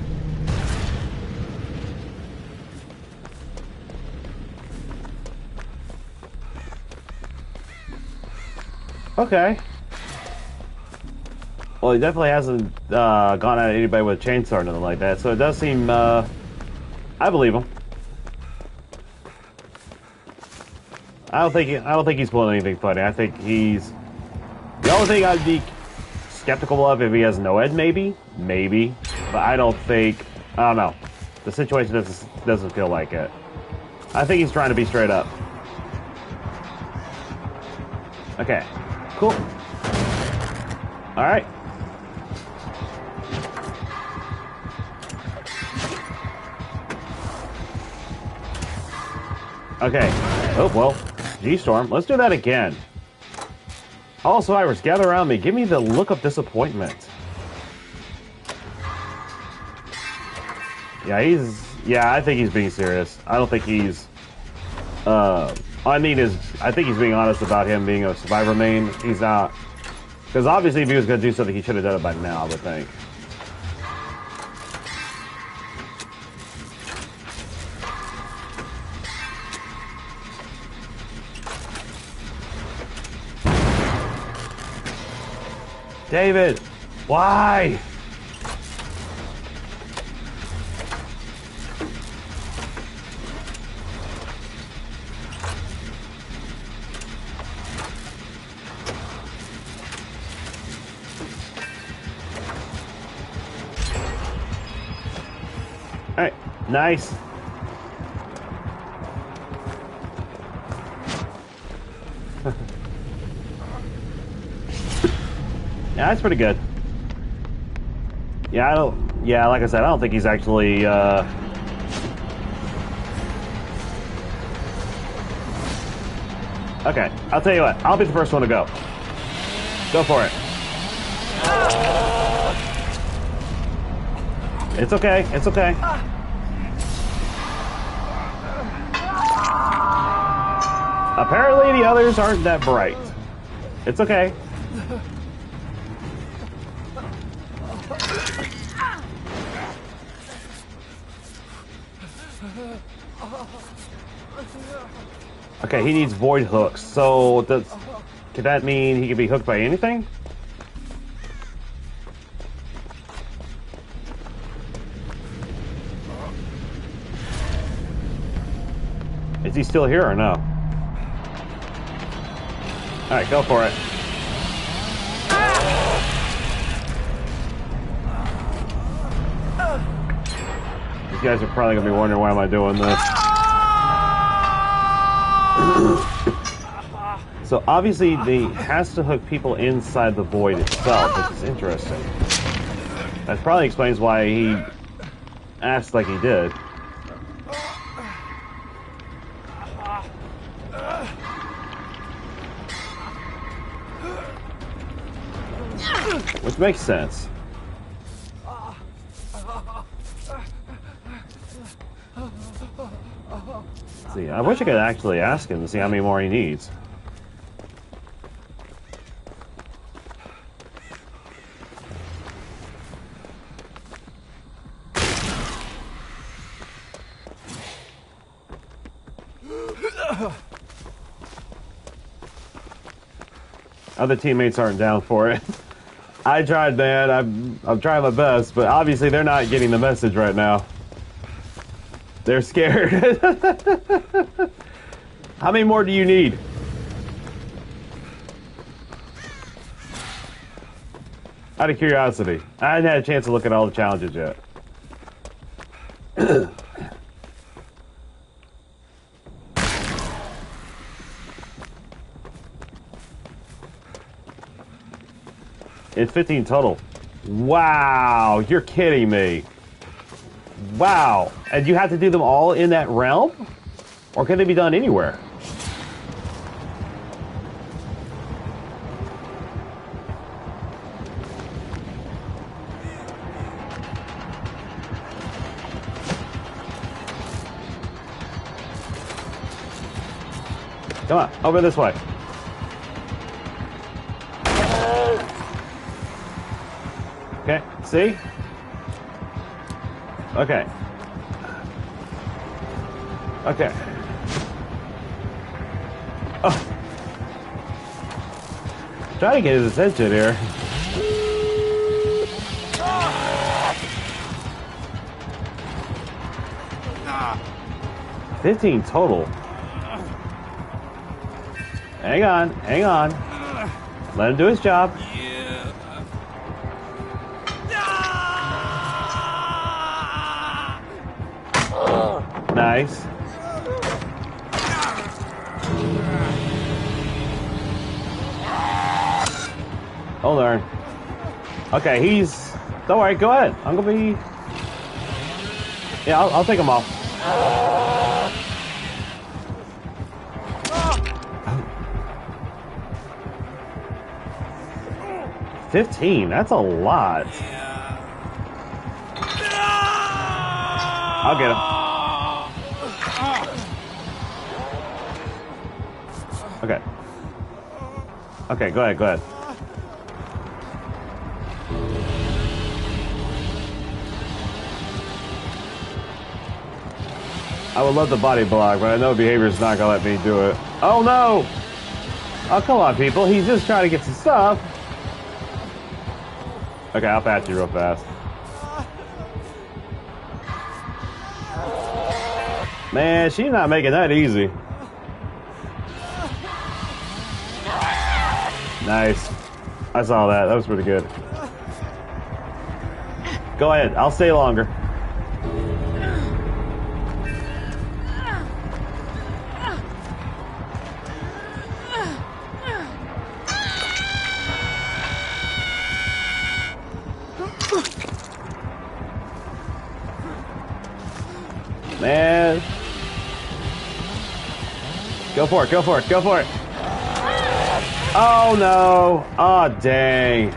Okay. Well, he definitely hasn't gone at anybody with a chainsaw or nothing like that, so it does seem, I believe him. I don't think he's pulling anything funny. I think he's... The only thing I'd be skeptical of if he has no head, maybe. But I don't think... I don't know. The situation doesn't feel like it. I think he's trying to be straight up. Okay. Cool. Alright. Okay. Oh, well. G-Storm. Let's do that again. All survivors, gather around me. Give me the look of disappointment. Yeah, I think he's being serious. I don't think he's... I think he's being honest about him being a survivor main. He's not... Because obviously if he was going to do something, he should have done it by now, I would think. David, why? All right, nice. Yeah, that's pretty good. Yeah, like I said, I don't think he's actually, Okay, I'll tell you what. I'll be the first one to go. Go for it. It's okay. It's okay. Apparently the others aren't that bright. It's okay. Okay, he needs void hooks. So, could that mean he could be hooked by anything? Is he still here or no? Alright, go for it. These guys are probably going to be wondering why am I doing this. So obviously he has to hook people inside the void itself, which is interesting. That probably explains why he acts like he did. Which makes sense. See, I wish I could actually ask him to see how many more he needs. Other teammates aren't down for it. I tried, man. I'm trying my best, but obviously they're not getting the message right now. They're scared. How many more do you need? Out of curiosity. I hadn't had a chance to look at all the challenges yet. It's 15 total. Wow, you're kidding me. Wow. And you have to do them all in that realm? Or can they be done anywhere? Come on, over this way. Okay, see? Okay. Okay. Oh. Try to get his attention here. $15 total. Hang on, hang on. Let him do his job. Nice. Hold on. Okay, he's... Don't worry, go ahead. I'm gonna be... Yeah, I'll take him off. 15, that's a lot. I'll get him. Okay. Okay, go ahead, go ahead. I would love the body block, but I know behavior's not gonna let me do it. Oh no! Oh, come on, people. He's just trying to get some stuff. Okay, I'll patch you real fast. Man, she's not making that easy. Nice. I saw that. That was pretty good. Go ahead. I'll stay longer. Man. Go for it, go for it, go for it. Oh no. Oh dang.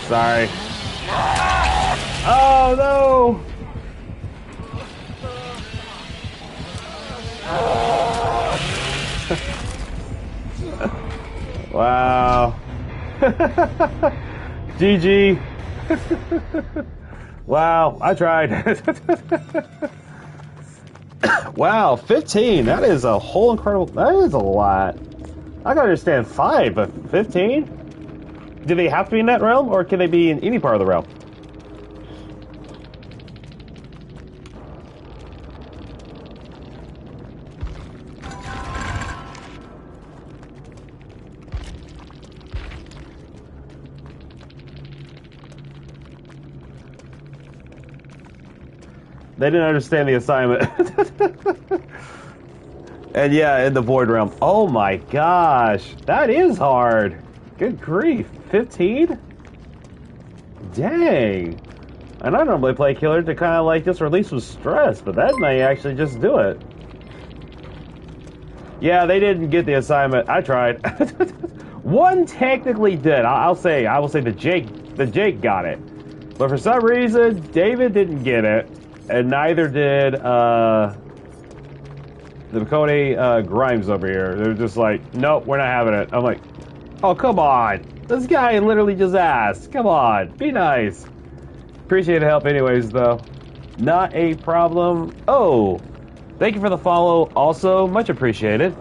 Sorry. Oh no. Wow. GG. Wow, I tried. Wow, 15. That is a whole incredible. That is a lot. I can understand 5, but 15? Do they have to be in that realm, or can they be in any part of the realm? They didn't understand the assignment. And yeah, in the void realm. Oh my gosh, that is hard. Good grief, 15? Dang. And I normally play killer to kind of like just release some stress, but that may actually just do it. Yeah, they didn't get the assignment. I tried. One technically did. I will say the Jake got it, but for some reason David didn't get it. And neither did the Cody Grimes over here. They're just like, nope, we're not having it. I'm like, oh, come on. This guy literally just asked. Come on, be nice. Appreciate the help anyways, though. Not a problem. Oh, thank you for the follow also. Much appreciated.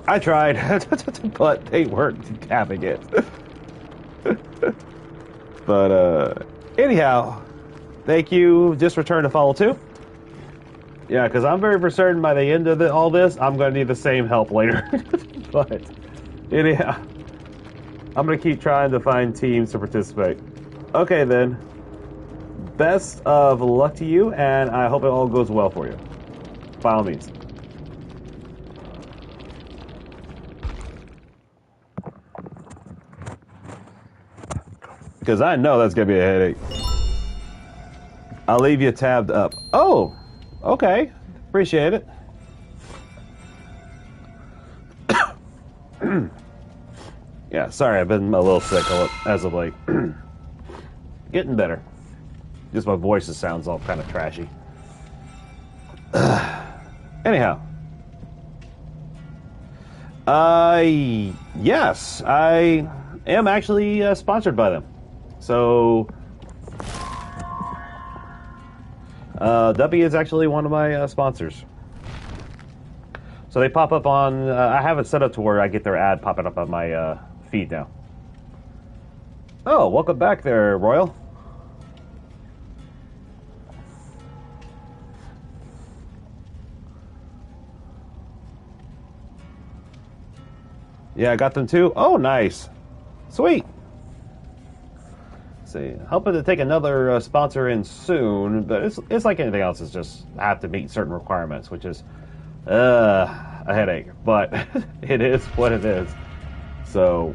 I tried, but they weren't tapping it. But, anyhow... Thank you. Just returned to follow too. Yeah, because I'm very for certain by the end of all this, I'm going to need the same help later. But anyhow, I'm going to keep trying to find teams to participate. Okay then. Best of luck to you, and I hope it all goes well for you. By all means. Because I know that's going to be a headache. I'll leave you tabbed up. Oh, okay. Appreciate it. Yeah, sorry, I've been a little sick as of late. Getting better. Just my voice sounds all kind of trashy. Anyhow. Yes, I am actually sponsored by them. So... W is actually one of my sponsors. So they pop up on. I have it set up to where I get their ad popping up on my feed now. Oh, welcome back there, Royal. Yeah, I got them too. Oh, nice. Sweet. Let's see, hoping to take another sponsor in soon, but it's like anything else. It's just have to meet certain requirements, which is a headache. But it is what it is. So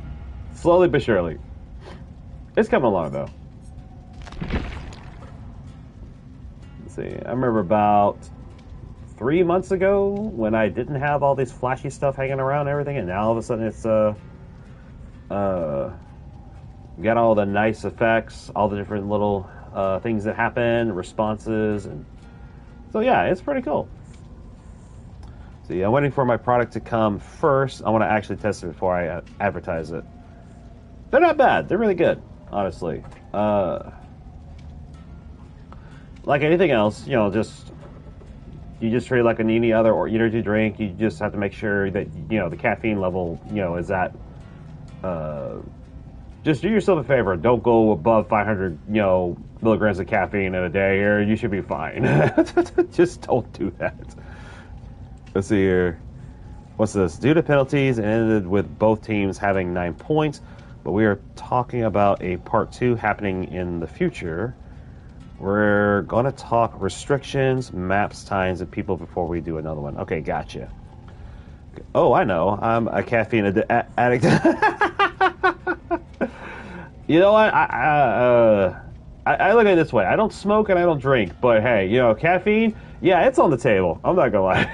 slowly but surely, it's coming along though. Let's see. I remember about 3 months ago when I didn't have all this flashy stuff hanging around and everything, and now all of a sudden it's got all the nice effects, all the different little things that happen, responses, and so yeah, it's pretty cool. See, I'm waiting for my product to come first. I want to actually test it before I advertise it. They're not bad. They're really good, honestly. Like anything else, you know, you just treat it like any other or energy drink. You just have to make sure that, you know, the caffeine level, you know, is at. Just do yourself a favor. Don't go above 500, you know, milligrams of caffeine in a day. Here, you should be fine. Just don't do that. Let's see here. What's this? Due to penalties, it ended with both teams having 9 points. But we are talking about a part 2 happening in the future. We're going to talk restrictions, maps, times, and people before we do another one. Okay, gotcha. Oh, I know. I'm a caffeine addict. You know what? I look at it this way. I don't smoke and I don't drink. But hey, you know, caffeine, yeah, it's on the table. I'm not going to lie.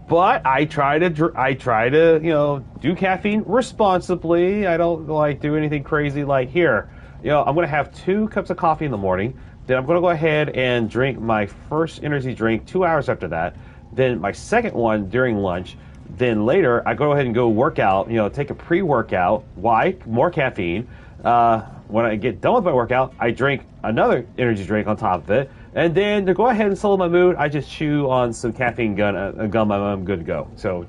But I try to, you know, do caffeine responsibly. I don't like do anything crazy like here. You know, I'm going to have 2 cups of coffee in the morning. Then I'm going to go ahead and drink my first energy drink 2 hours after that. Then my second one during lunch. Then later, I go ahead and go work out, you know, take a pre-workout. Why? More caffeine. When I get done with my workout, I drink another energy drink on top of it. And then to go ahead and slow my mood, I just chew on some caffeine gum and I'm good to go. So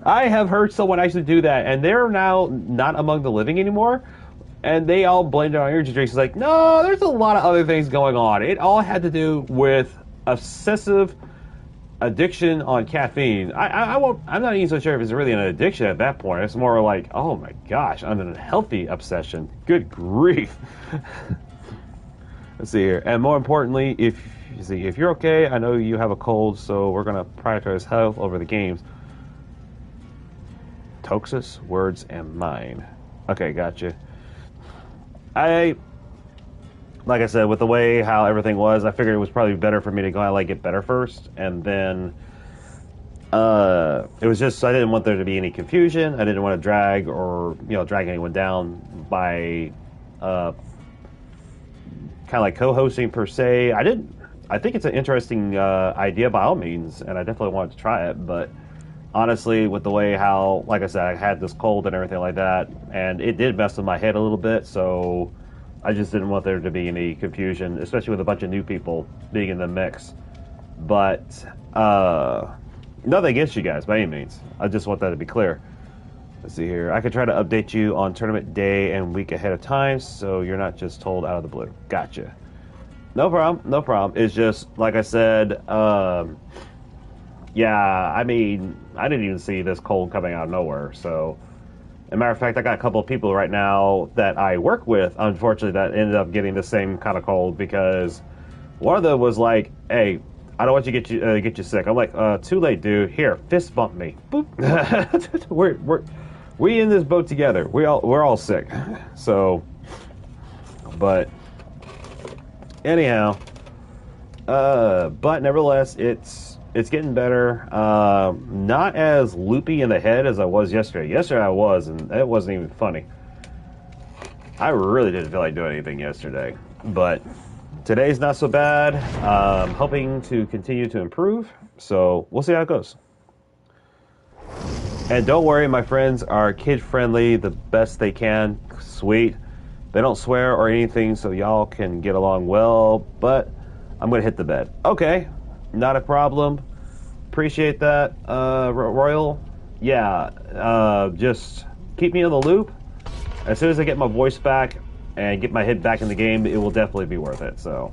I have heard someone actually do that, and they're now not among the living anymore. And they all blamed it on energy drinks. It's like, no, there's a lot of other things going on. It all had to do with obsessive addiction on caffeine. I'm not even so sure if it's really an addiction at that point. It's more like, oh my gosh, an unhealthy obsession. Good grief. Let's see here. And more importantly, if you're okay, I know you have a cold, so we're gonna prioritize health over the games. Toxus, words, and mine. Okay, gotcha. Like I said, with the way how everything was, I figured it was probably better for me to go out like get better first, and then it was just I didn't want there to be any confusion. I didn't want to drag anyone down by kind of like co-hosting per se. I think it's an interesting idea by all means, and I definitely wanted to try it, but honestly, with the way how, like I said, I had this cold and everything like that, and it did mess with my head a little bit, so I just didn't want there to be any confusion, especially with a bunch of new people being in the mix. But nothing against you guys by any means. I just want that to be clear. Let's see here. I could try to update you on tournament day and week ahead of time, so you're not just told out of the blue. Gotcha. No problem. No problem. It's just, like I said, yeah, I mean, I didn't even see this cold coming out of nowhere, so... As a matter of fact, I got a couple of people right now that I work with, unfortunately, that ended up getting the same kind of cold because one of them was like, hey, I don't want you to get you sick. I'm like, too late, dude. Here, fist bump me. Boop. we in this boat together. We're all sick. So, but anyhow, but nevertheless, it's getting better. Not as loopy in the head as I was yesterday. Yesterday I was, and it wasn't even funny. I really didn't feel like doing anything yesterday. But today's not so bad. Hoping to continue to improve. So we'll see how it goes. And don't worry, my friends are kid-friendly the best they can. Sweet. They don't swear or anything, so y'all can get along well. But I'm going to hit the bed. Okay. Not a problem. Appreciate that, Royal. Yeah, just keep me in the loop. As soon as I get my voice back and get my head back in the game, it will definitely be worth it. So,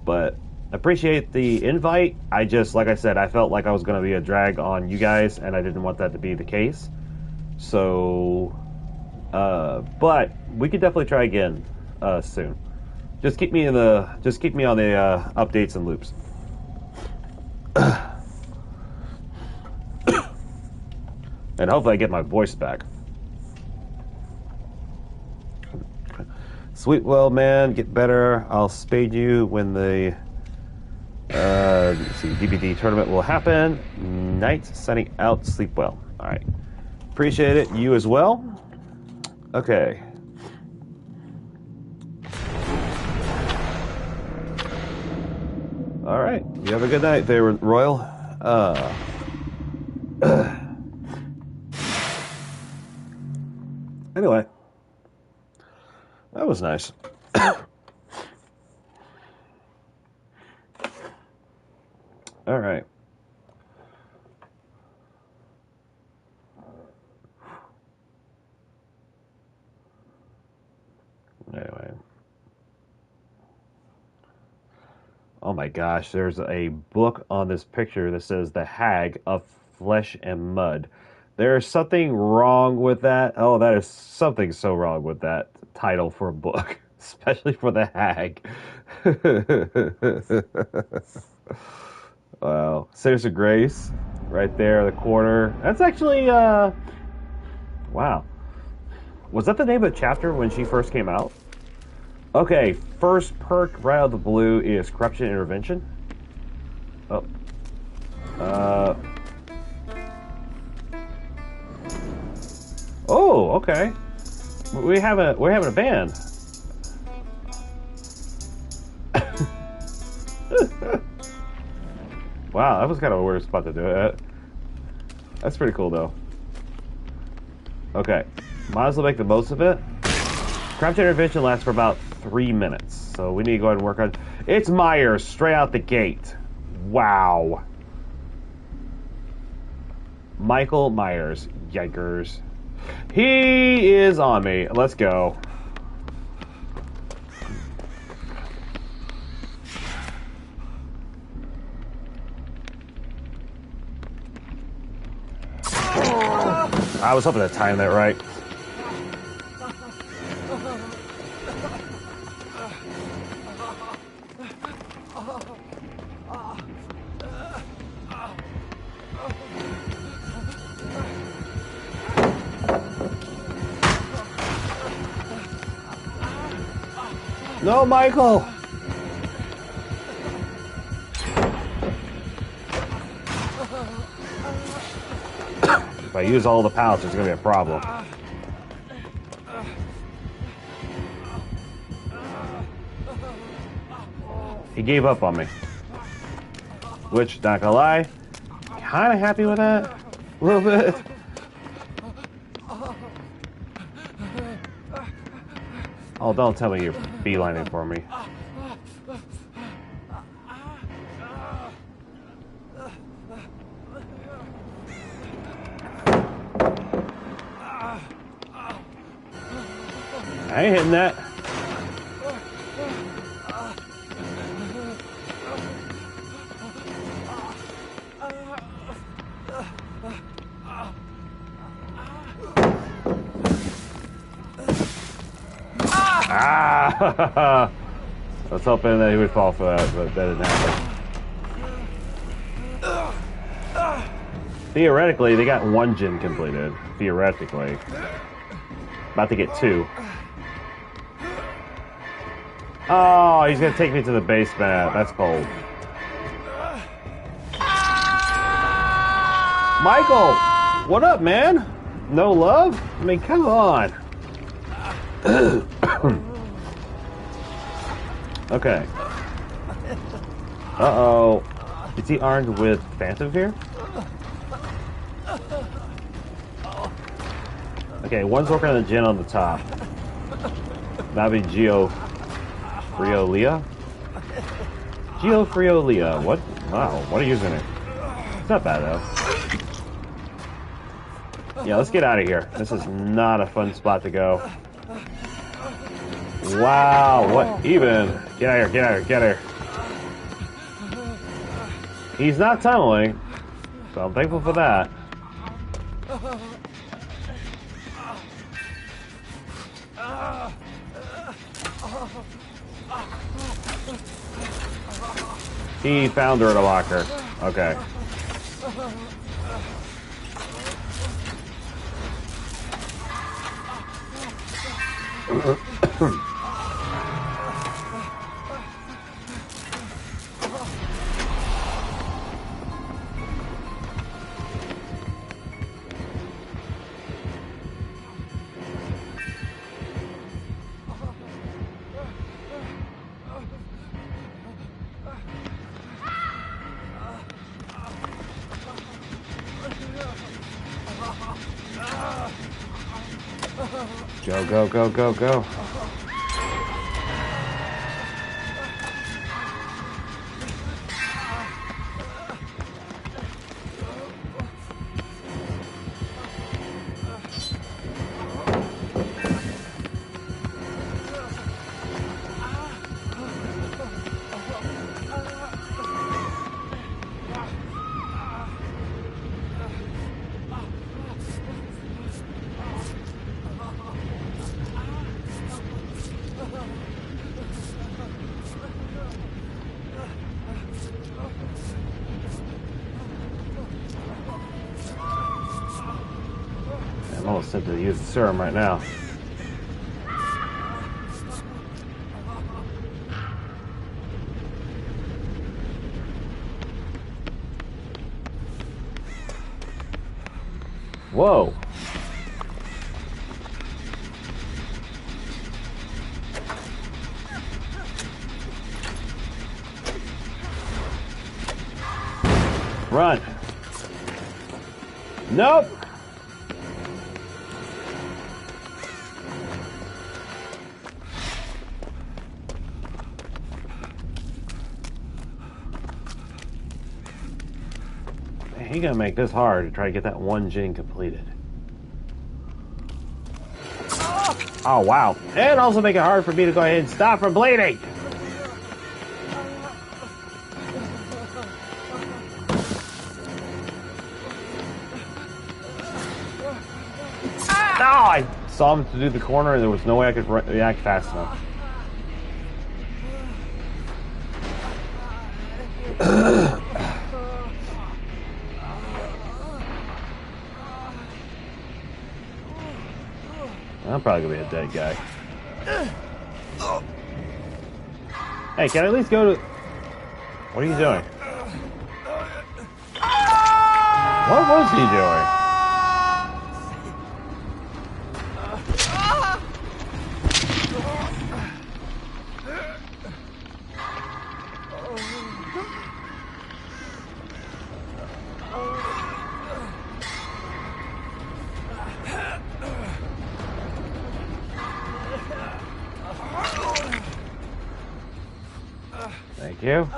but appreciate the invite. I just, like I said, I felt like I was going to be a drag on you guys, and I didn't want that to be the case. So, but we could definitely try again soon. Just keep me on the updates and loops. And hopefully I get my voice back. Sweet, well, man, get better. I'll spade you when the let's see, DBD tournament will happen. Night, sunny out, sleep well. All right, appreciate it. You as well. Okay. All right. You have a good night there, Royal. Anyway, that was nice. All right. Anyway. Oh my gosh, there's a book on this picture that says The Hag of Flesh and Mud. There's something wrong with that. Oh, that is something so wrong with that title for a book, especially for The Hag. Wow. Stairs of Grace, right there in the corner. That's actually, wow. Was that the name of the chapter when she first came out? Okay, first perk right out of the blue is Corruption Intervention. Oh. Oh, okay. We're having a band. Wow, that was kind of a weird spot to do it. That's pretty cool, though. Okay, might as well make the most of it. Corruption Intervention lasts for about 3 minutes, so we need to go ahead and work on. It's Myers straight out the gate. Wow. Michael Myers. Yikers. He is on me. Let's go. I was hoping to time that right. No, Michael! If I use all the pallets, there's going to be a problem. He gave up on me. Which, not gonna lie, kind of happy with that. A little bit. Oh, don't tell me you're beelining for me. I ain't hitting that. Ah! I was hoping that he would fall for that, but that didn't happen. Theoretically, they got 1 gym completed. Theoretically. About to get 2. Oh, he's gonna take me to the basement. That's cold. Michael! What up, man? No love? I mean, come on. Okay. Uh-oh. Is he armed with Phantom here? Okay, one's working on the gin on the top. That'd be Geoffriolia? Geoffriolia. What Wow, what are you using it? It's not bad though. Yeah, let's get out of here. This is not a fun spot to go. Wow, what even? Get out of here, get out of here, get out of here. He's not tunneling, so I'm thankful for that. He found her in a locker. Okay. Go, go, go, go, go. I'm almost tempted to use the serum right now. Whoa. Run. Nope. He's gonna make this hard to try to get that one gene completed. Oh wow. And also make it hard for me to go ahead and stop from bleeding. No, I saw him to do the corner and there was no way I could react fast enough. I'm probably gonna be a dead guy. Hey, can I at least go to... What are you doing? What was he doing? Thank you.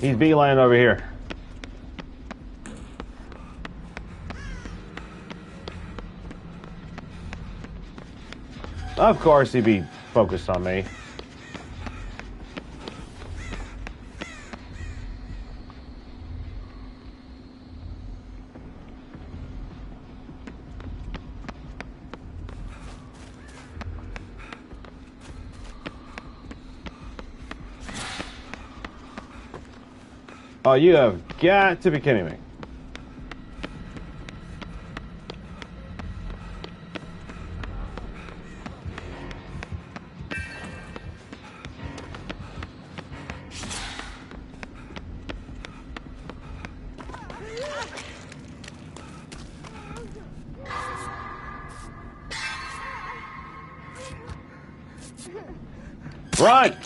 He's beeline over here. Of course he'd be focused on me. Oh, you have got to be kidding me. Run!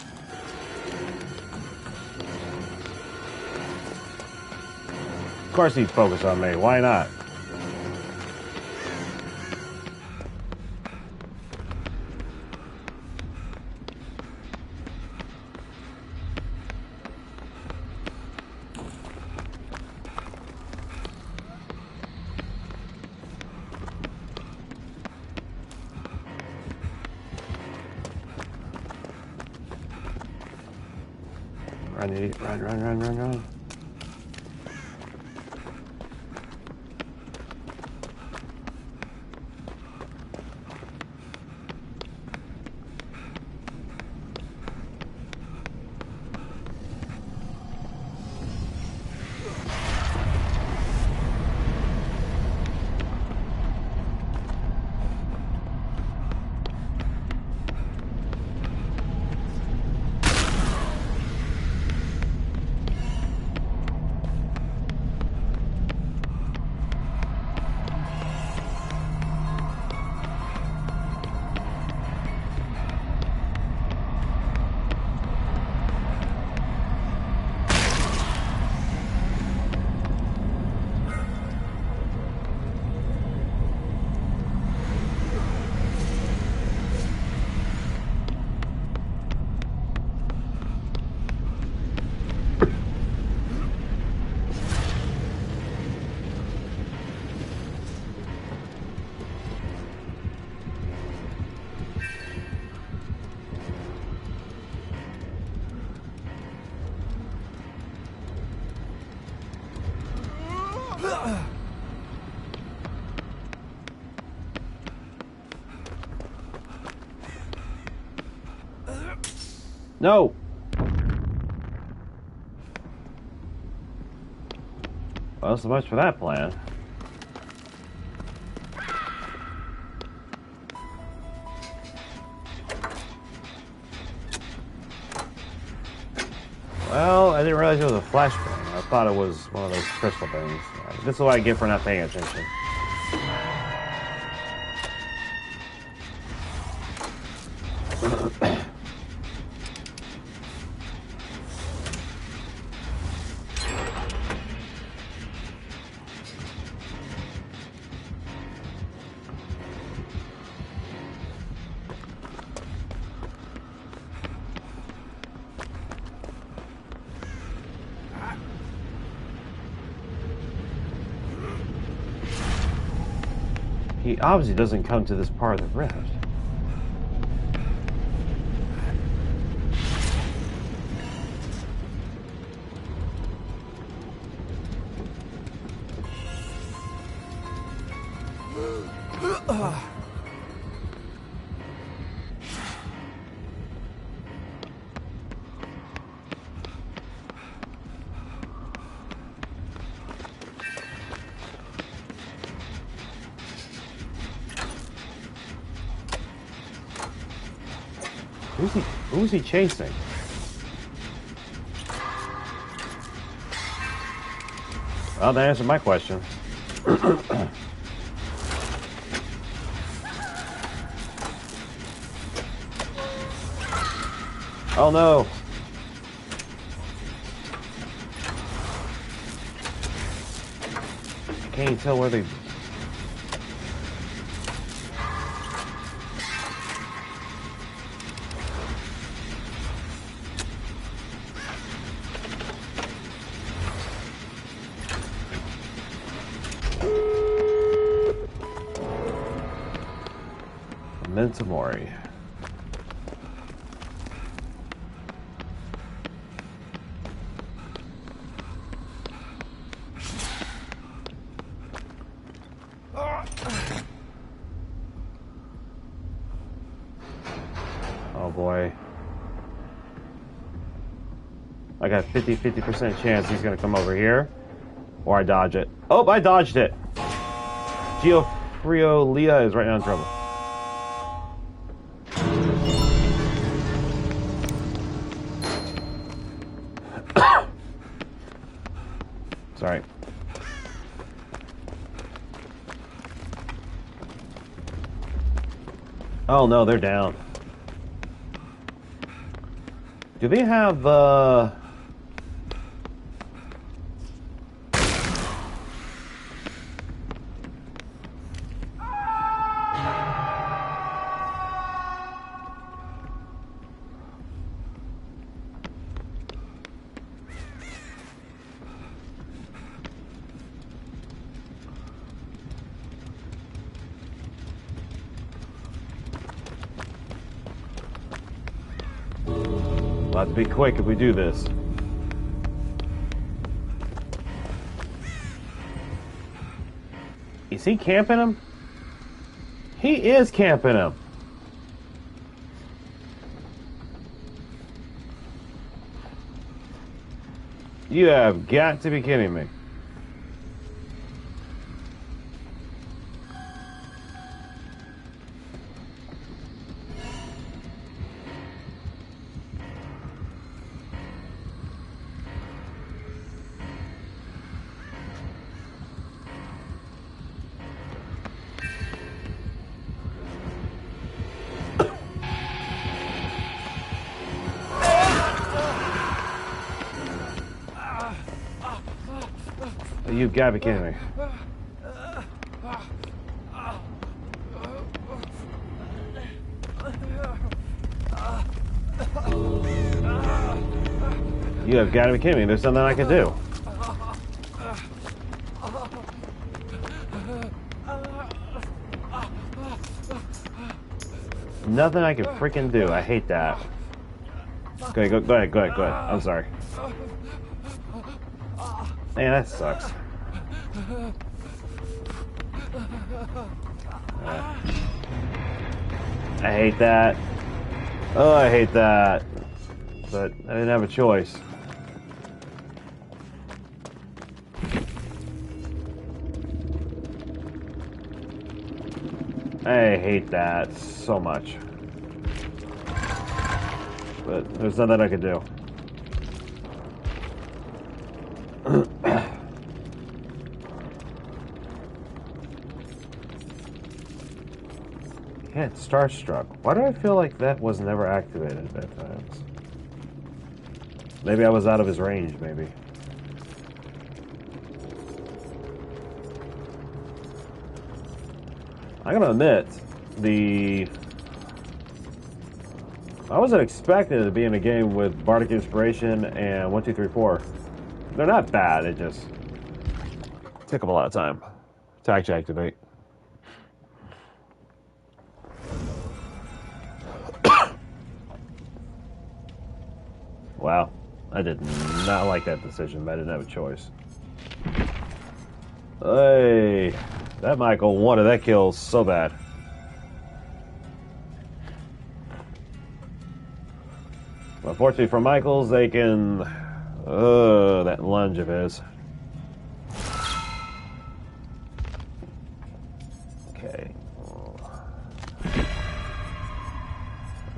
Of course he'd focus on me. Why not? Run, idiot. Run, run, run, run, run. No! Well, so much for that plan. Well, I didn't realize it was a flashbang. I thought it was one of those crystal things. This is what I get for not paying attention. He obviously doesn't come to this part of the rift. Who's he chasing? Well, that answered my question. Oh no! I can't even tell where they... Mori. Oh boy. I got 50% chance he's gonna come over here. Or I dodge it. Oh, I dodged it! Geofrio Leah is right now in trouble. Sorry. Oh no, they're down. Do they have We'll have to be quick if we do this. Is he camping him? He is camping him. You have got to be kidding me. You've got to be kidding me. You have got to be kidding me. There's something I can do. Nothing I can freaking do. I hate that. Okay, go ahead. I'm sorry. Man, that sucks. I hate that. Oh, I hate that. But I didn't have a choice. I hate that so much. But there's nothing I could do. Yeah, it's Starstruck. Why do I feel like that was never activated at that time? Maybe I was out of his range, maybe. I'm gonna admit, I wasn't expecting it to be in a game with Bardic Inspiration and 1, 2, 3, 4. They're not bad, it just took up a lot of time to actually activate. Wow, I did not like that decision, but I didn't have a choice. Hey, that Michael wanted that kill so bad. Unfortunately for Michaels, they can... that lunge of his. Okay.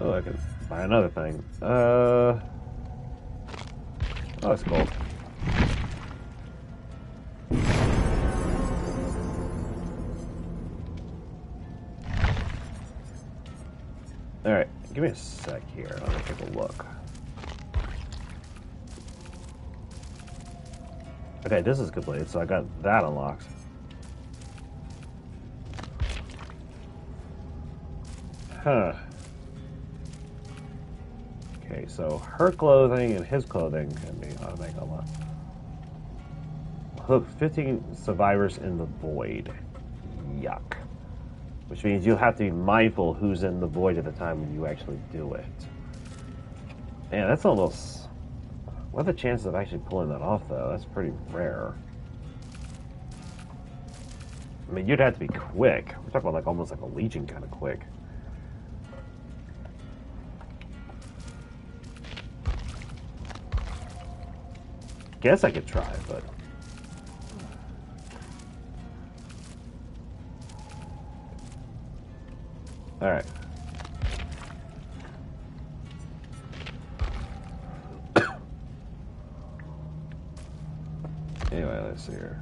Oh, I can buy another thing. Oh, that's cool. Alright, give me a sec here. Let me take a look. Okay, this is complete, so I got that unlocked. Huh. Okay, so her clothing and his clothing can be automatic unlock. Hook 15 survivors in the void. Yuck. Which means you'll have to be mindful who's in the void at the time when you actually do it. Man, that's almost... What are the chances of actually pulling that off, though? That's pretty rare. I mean, you'd have to be quick. We're talking about like almost like a Legion kind of quick. Guess I could try, but... Alright. Anyway, let's see here.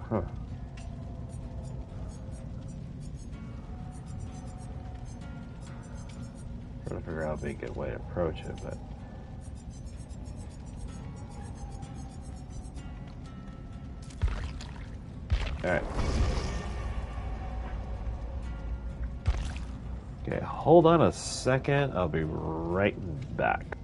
Huh. Trying to figure out a good way to approach it, but... Alright. Okay, hold on a second. I'll be right back.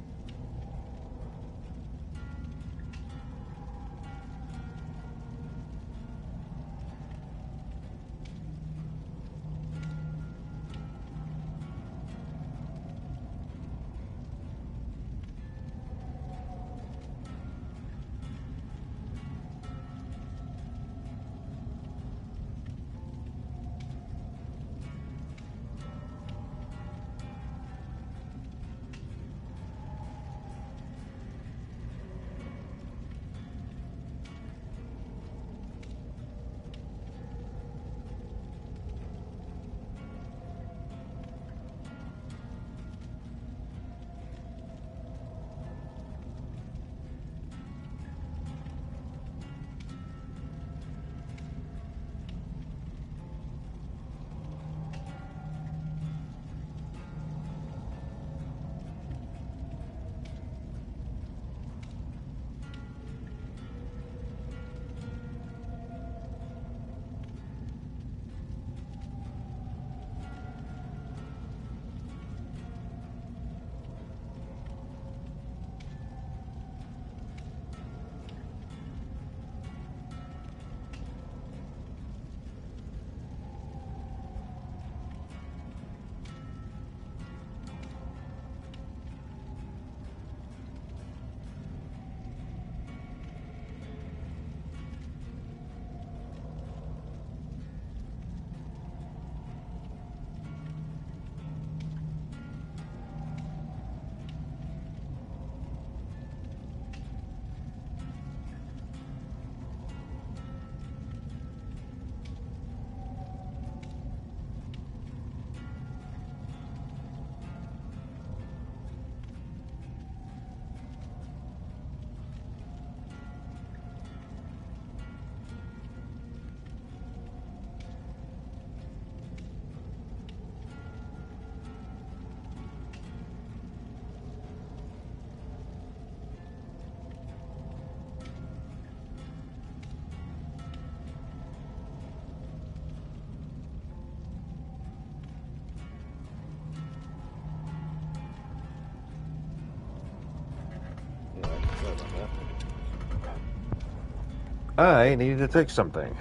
I needed to take something.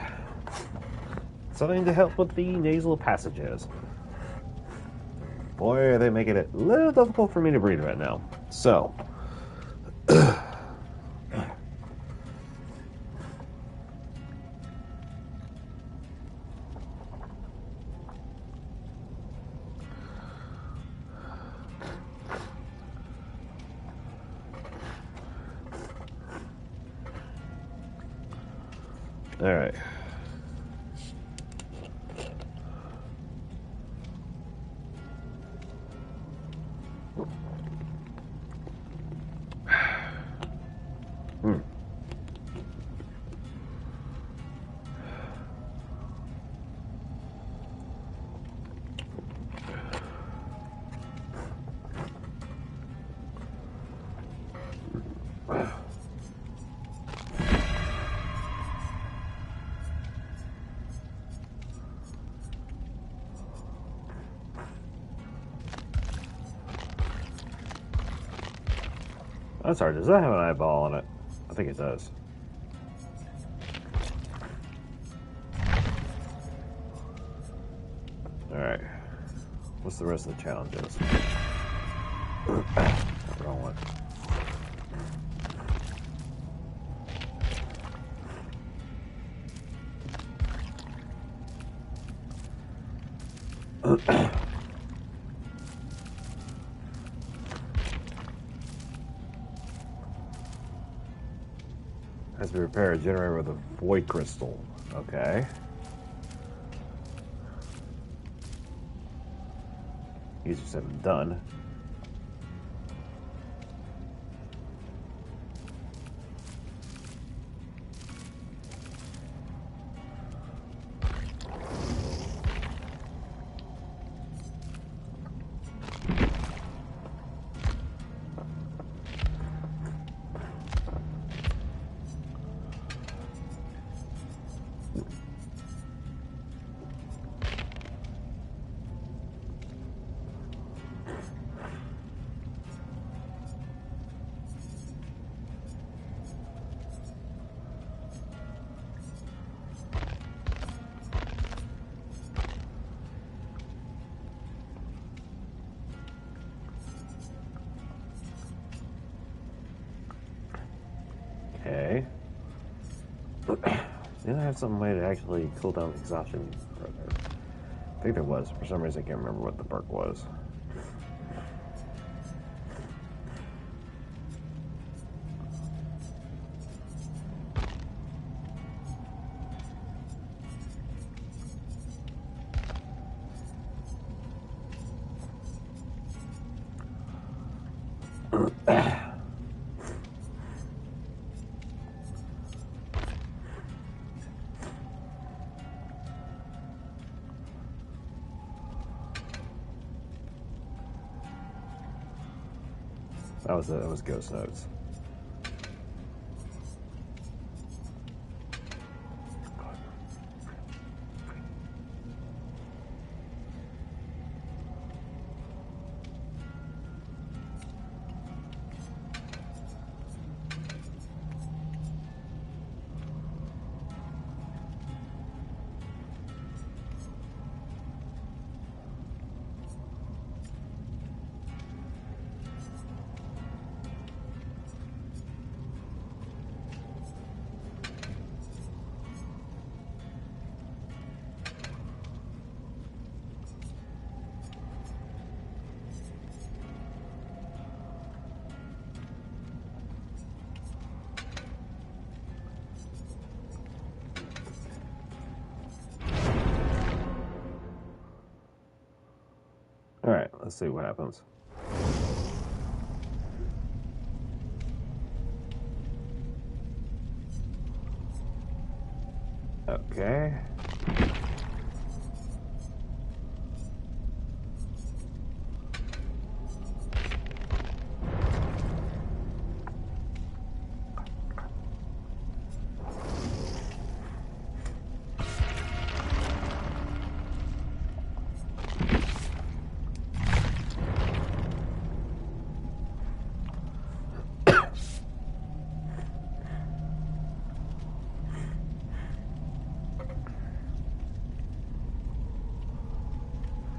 Something to help with the nasal passages. Boy, are they making it a little difficult for me to breathe right now. So, all right. I'm sorry, does that have an eyeball on it? I think it does. Alright. What's the rest of the challenges? Wrong one. Has to be repaired. Generator with a void crystal. Okay. User said done. Okay. Didn't I have some way to actually cool down exhaustion? I think there was. For some reason, I can't remember what the perk was. That was Ghost Notes. Alright, let's see what happens. Okay.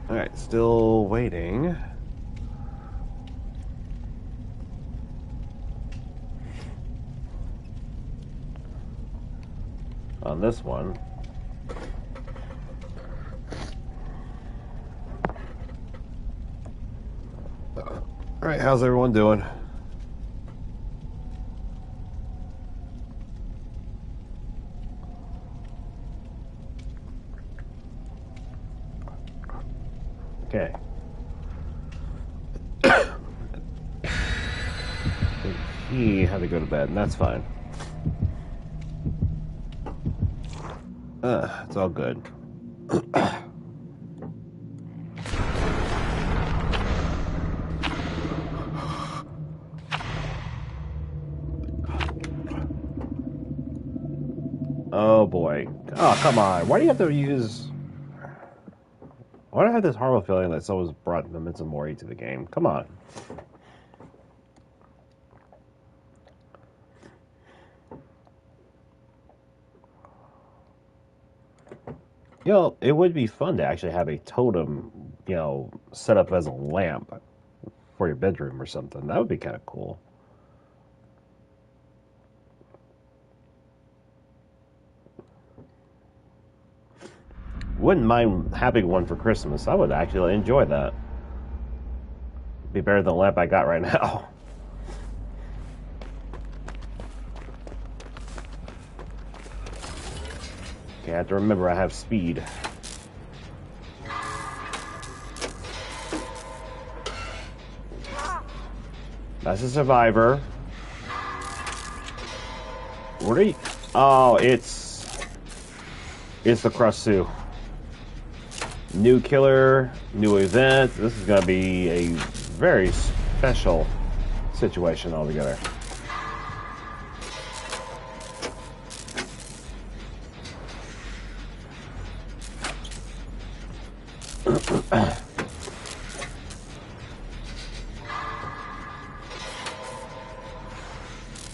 Alright, still waiting. On this one. Alright, how's everyone doing? Okay. He had to go to bed, and that's fine. It's all good. Oh boy. Oh, come on. Why do you have to use... Why do I have this horrible feeling that someone's brought Memento Mori to the game? Come on. You know, it would be fun to actually have a totem, you know, set up as a lamp for your bedroom or something. That would be kind of cool. Wouldn't mind having one for Christmas. I would actually enjoy that. Be better than the lamp I got right now. Okay, I have to remember I have speed. That's a survivor. What are you? Oh, it's the Crustu. New killer, new event. This is going to be a very special situation altogether.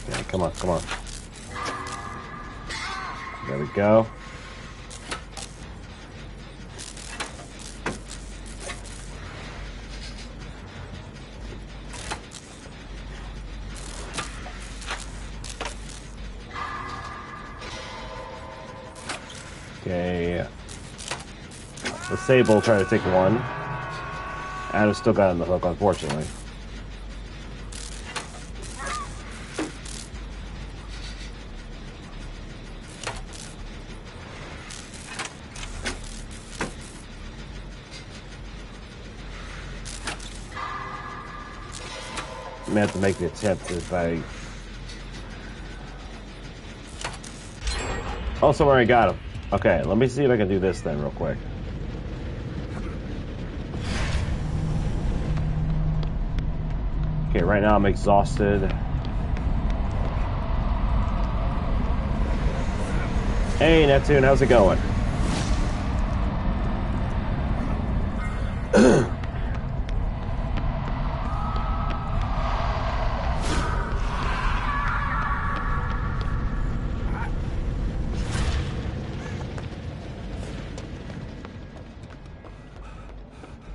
Yeah, come on, come on. There we go. Okay. The Sable tried to take one. Adam still got on the hook, unfortunately. I may have to make the attempt if I... Oh, somewhere I got him. Okay, let me see if I can do this then real quick. Okay, right now I'm exhausted. Hey, Neptune, how's it going?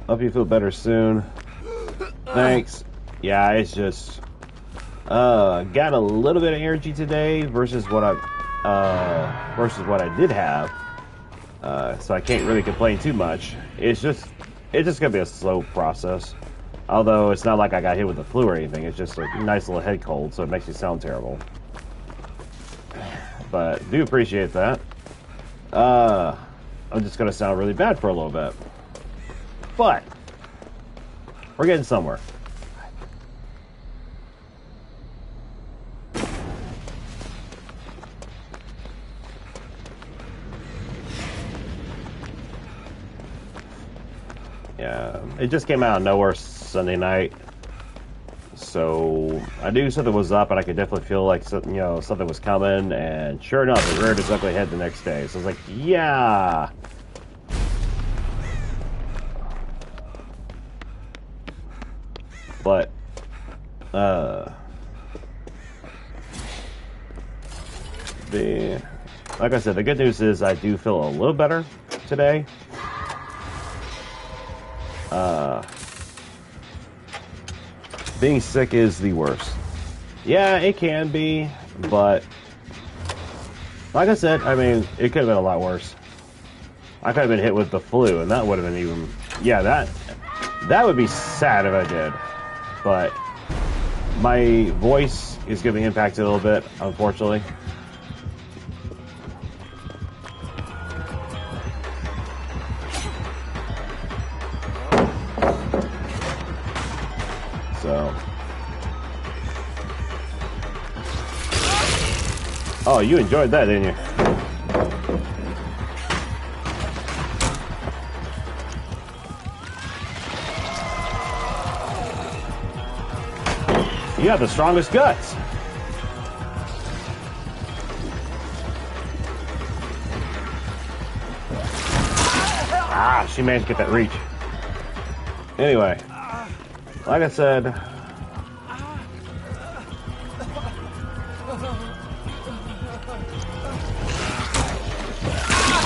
Hope you feel better soon. Thanks. Yeah, it's just got a little bit of energy today versus what I did have. So I can't really complain too much. It's just gonna be a slow process. Although it's not like I got hit with the flu or anything. It's just a nice little head cold, so it makes me sound terrible. But do appreciate that. I'm just gonna sound really bad for a little bit. But we're getting somewhere. Yeah, it just came out of nowhere Sunday night. So I knew something was up, and I could definitely feel like something was coming. And sure enough, it reared its ugly head the next day. So I was like, yeah. But, like I said, the good news is I do feel a little better today. Being sick is the worst. Yeah, it can be, but like I said, I mean, it could have been a lot worse. I could have been hit with the flu, and that would have been even... Yeah, that would be sad if I did. But my voice is going to be impacted a little bit, unfortunately. So... Oh, you enjoyed that, didn't you? You have the strongest guts. Ah, she managed to get that reach. Anyway, like I said,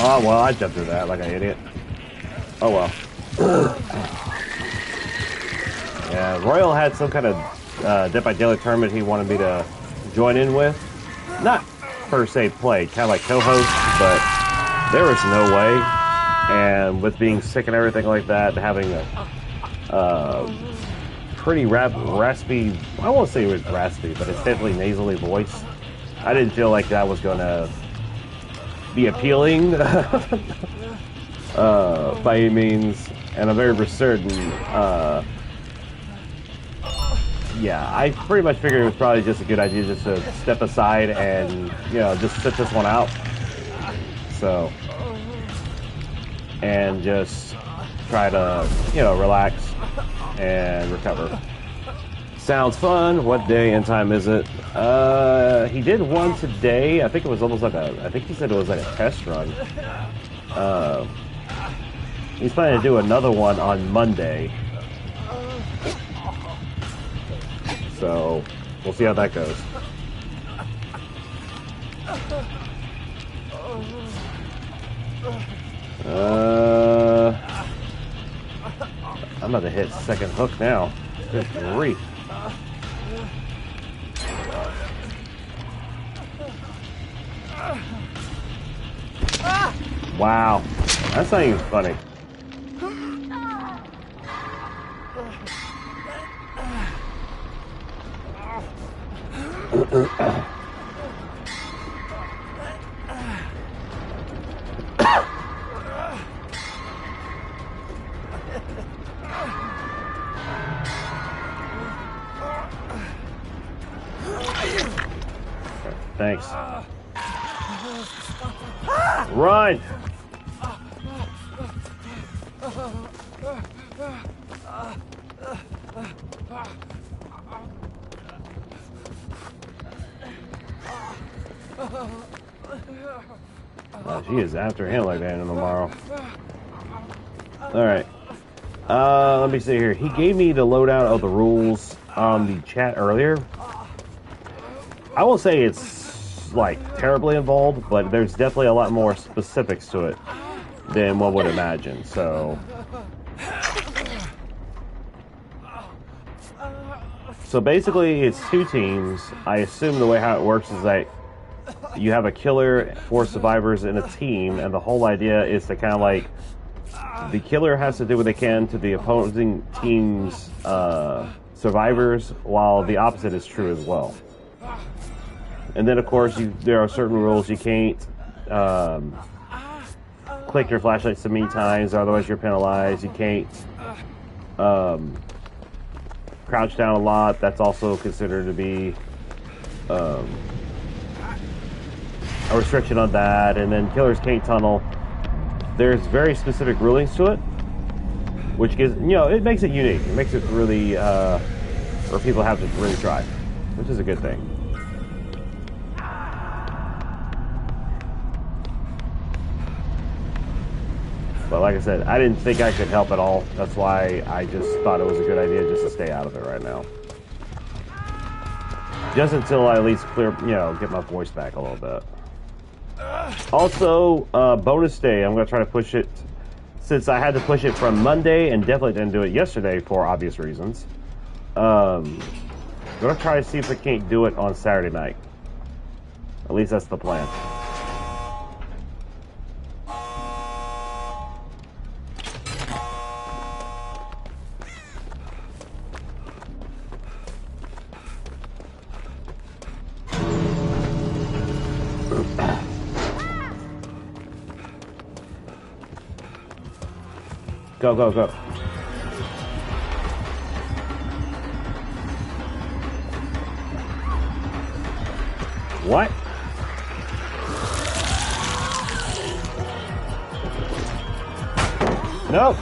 oh well, I jumped through that like an idiot. Oh well. Yeah, Royal had some kind of Dead by Daylight tournament he wanted me to join in with. Not per se play, kind of like co-host, but there was no way. And with being sick and everything like that, having a pretty raspy, I won't say it was raspy, but it's definitely nasally voice. I didn't feel like that was going to be appealing by any means, and I'm very certain. Yeah, I pretty much figured it was probably just a good idea just to step aside and, you know, just sit this one out. So, and just try to, you know, relax and recover. Sounds fun. What day and time is it? He did one today. I think it was almost like I think he said it was like a test run. He's planning to do another one on Monday. So, we'll see how that goes. I'm about to hit second hook now. Good grief. Wow. That's not even funny. Thanks. Run! Oh, she is after him like that tomorrow. Alright. Let me see here. He gave me the lowdown of the rules on the chat earlier. I won't say it's like terribly involved, but there's definitely a lot more specifics to it than one would imagine. So basically it's two teams. I assume the way how it works is that you have a killer, 4 survivors in a team, and the whole idea is to kind of like the killer has to do what they can to the opposing team's survivors, while the opposite is true as well. And then, of course, there are certain rules. You can't click your flashlight so many times, otherwise you're penalized. You can't crouch down a lot. That's also considered to be a restriction on that. And then killers can't tunnel. There's very specific rulings to it, which gives, you know, it makes it unique. It makes it really, where people have to really try, which is a good thing. But like I said, I didn't think I could help at all. That's why I just thought it was a good idea just to stay out of it right now. Just until I at least clear, you know, get my voice back a little bit. Also, bonus day, I'm going to try to push it since I had to push it from Monday and definitely didn't do it yesterday for obvious reasons, I'm gonna try to see if I can't do it on Saturday night. At least that's the plan. Go, go, go. What? No.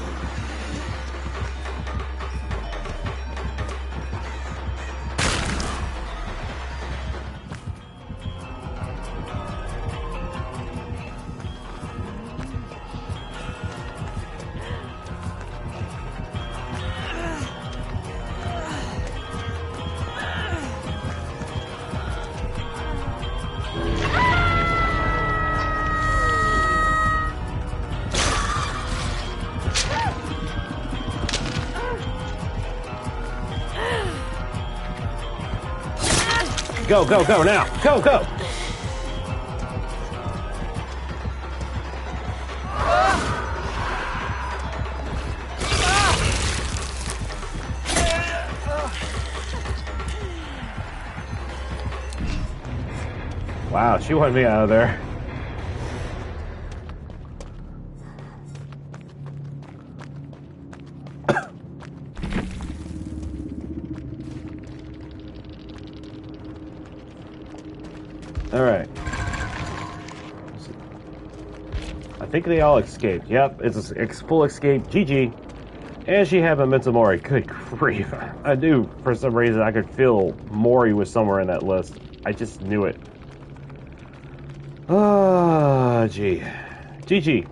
Go, go, go now. Go, go. Wow, she wanted me out of there. All right. I think they all escaped. Yep, it's a full escape. GG. And she had Memento Mori. Good grief. I knew for some reason I could feel Mori was somewhere in that list. I just knew it. Ah, gee. GG.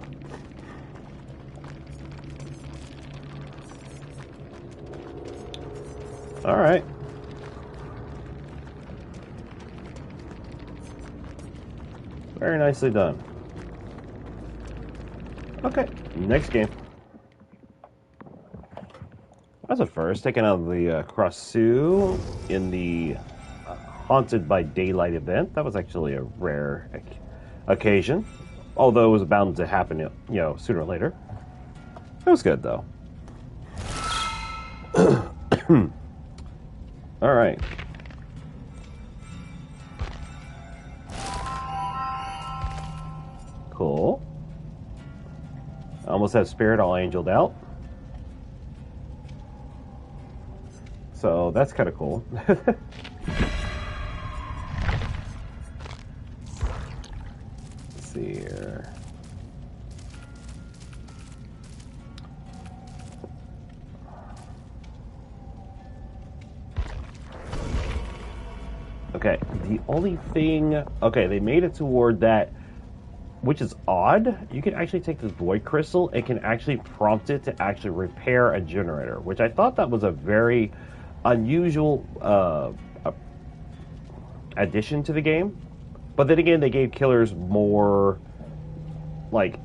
All right. Very nicely done. Okay, next game. That's a first, taking out the Crossu in the Haunted by Daylight event. That was actually a rare occasion, although it was bound to happen, you know, sooner or later. It was good, though. All right. Cool. I almost have Spirit all angeled out. So that's kind of cool. Let's see here. Okay, the only thing... Okay, they made it toward that, which is odd. You can actually take this Void Crystal and can actually prompt it to actually repair a generator, which I thought that was a very unusual addition to the game. But then again, they gave killers more, like,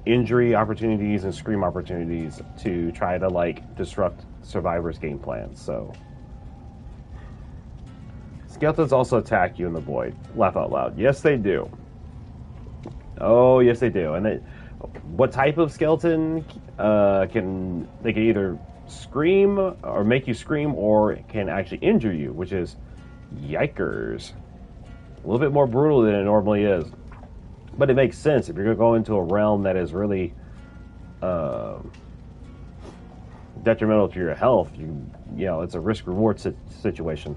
injury opportunities and scream opportunities to try to, like, disrupt survivors' game plans, so... Skeletons also attack you in the void. Laugh out loud. Yes, they do. Oh, yes, they do. And what type of skeleton they can either scream or make you scream, or can actually injure you, which is yikers. A little bit more brutal than it normally is, but it makes sense if you're going to go into a realm that is really detrimental to your health. You know, it's a risk-reward situation.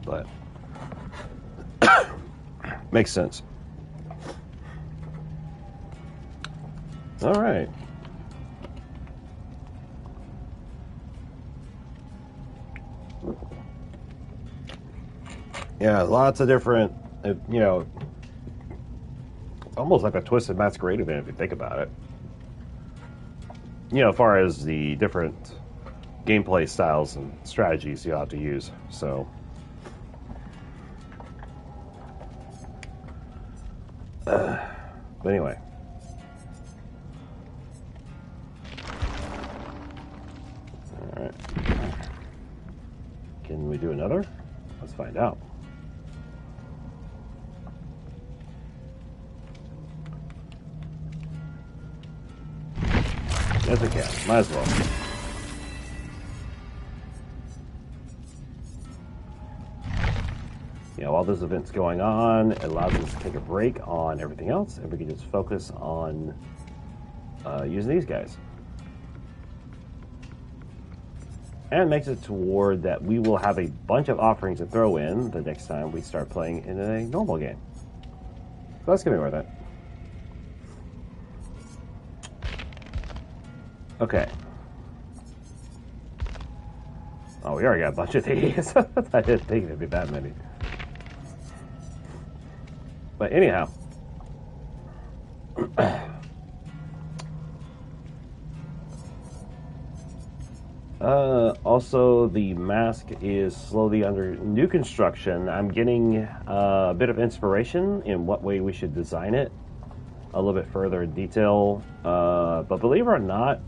But makes sense. All right. Yeah, lots of different, you know, almost like a Twisted Masquerade event if you think about it. You know, as far as the different gameplay styles and strategies you'll have to use, so... but anyway. Yes, we can. Might as well. You know, while this event's going on, it allows us to take a break on everything else, and we can just focus on using these guys. And makes it toward that we will have a bunch of offerings to throw in the next time we start playing in a normal game. So that's going to be worth it. Okay. Oh, we already got a bunch of these. I didn't think there'd be that many. But anyhow. Also, the mask is slowly under new construction. I'm getting a bit of inspiration in what way we should design it a little bit further in detail. But believe it or not,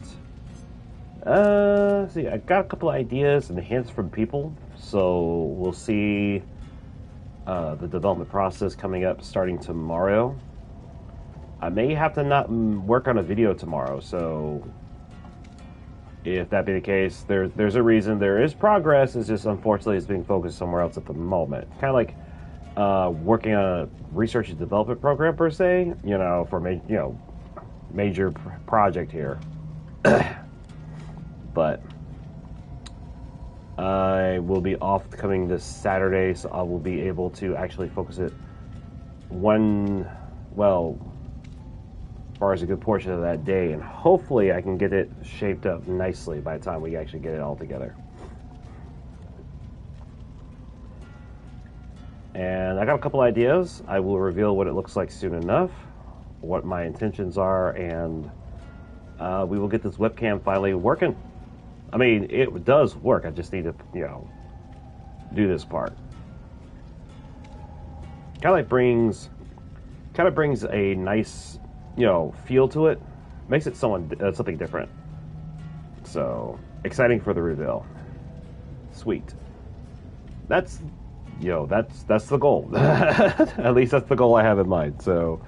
see, I got a couple of ideas and hints from people, so we'll see the development process coming up starting tomorrow. I may have to not work on a video tomorrow, so if that be the case, there's a reason. There is progress. It's just unfortunately it's being focused somewhere else at the moment. Kind of like working on a research and development program per se. You know, for major project here. But I will be off coming this Saturday, so I will be able to actually focus it as far as a good portion of that day, and hopefully I can get it shaped up nicely by the time we actually get it all together. And I got a couple ideas. I will reveal what it looks like soon enough, what my intentions are, and we will get this webcam finally working. I mean, it does work. I just need to, do this part. Kind of brings a nice, feel to it. Makes it something different. So exciting for the reveal. Sweet. That's the goal. At least that's the goal I have in mind. So,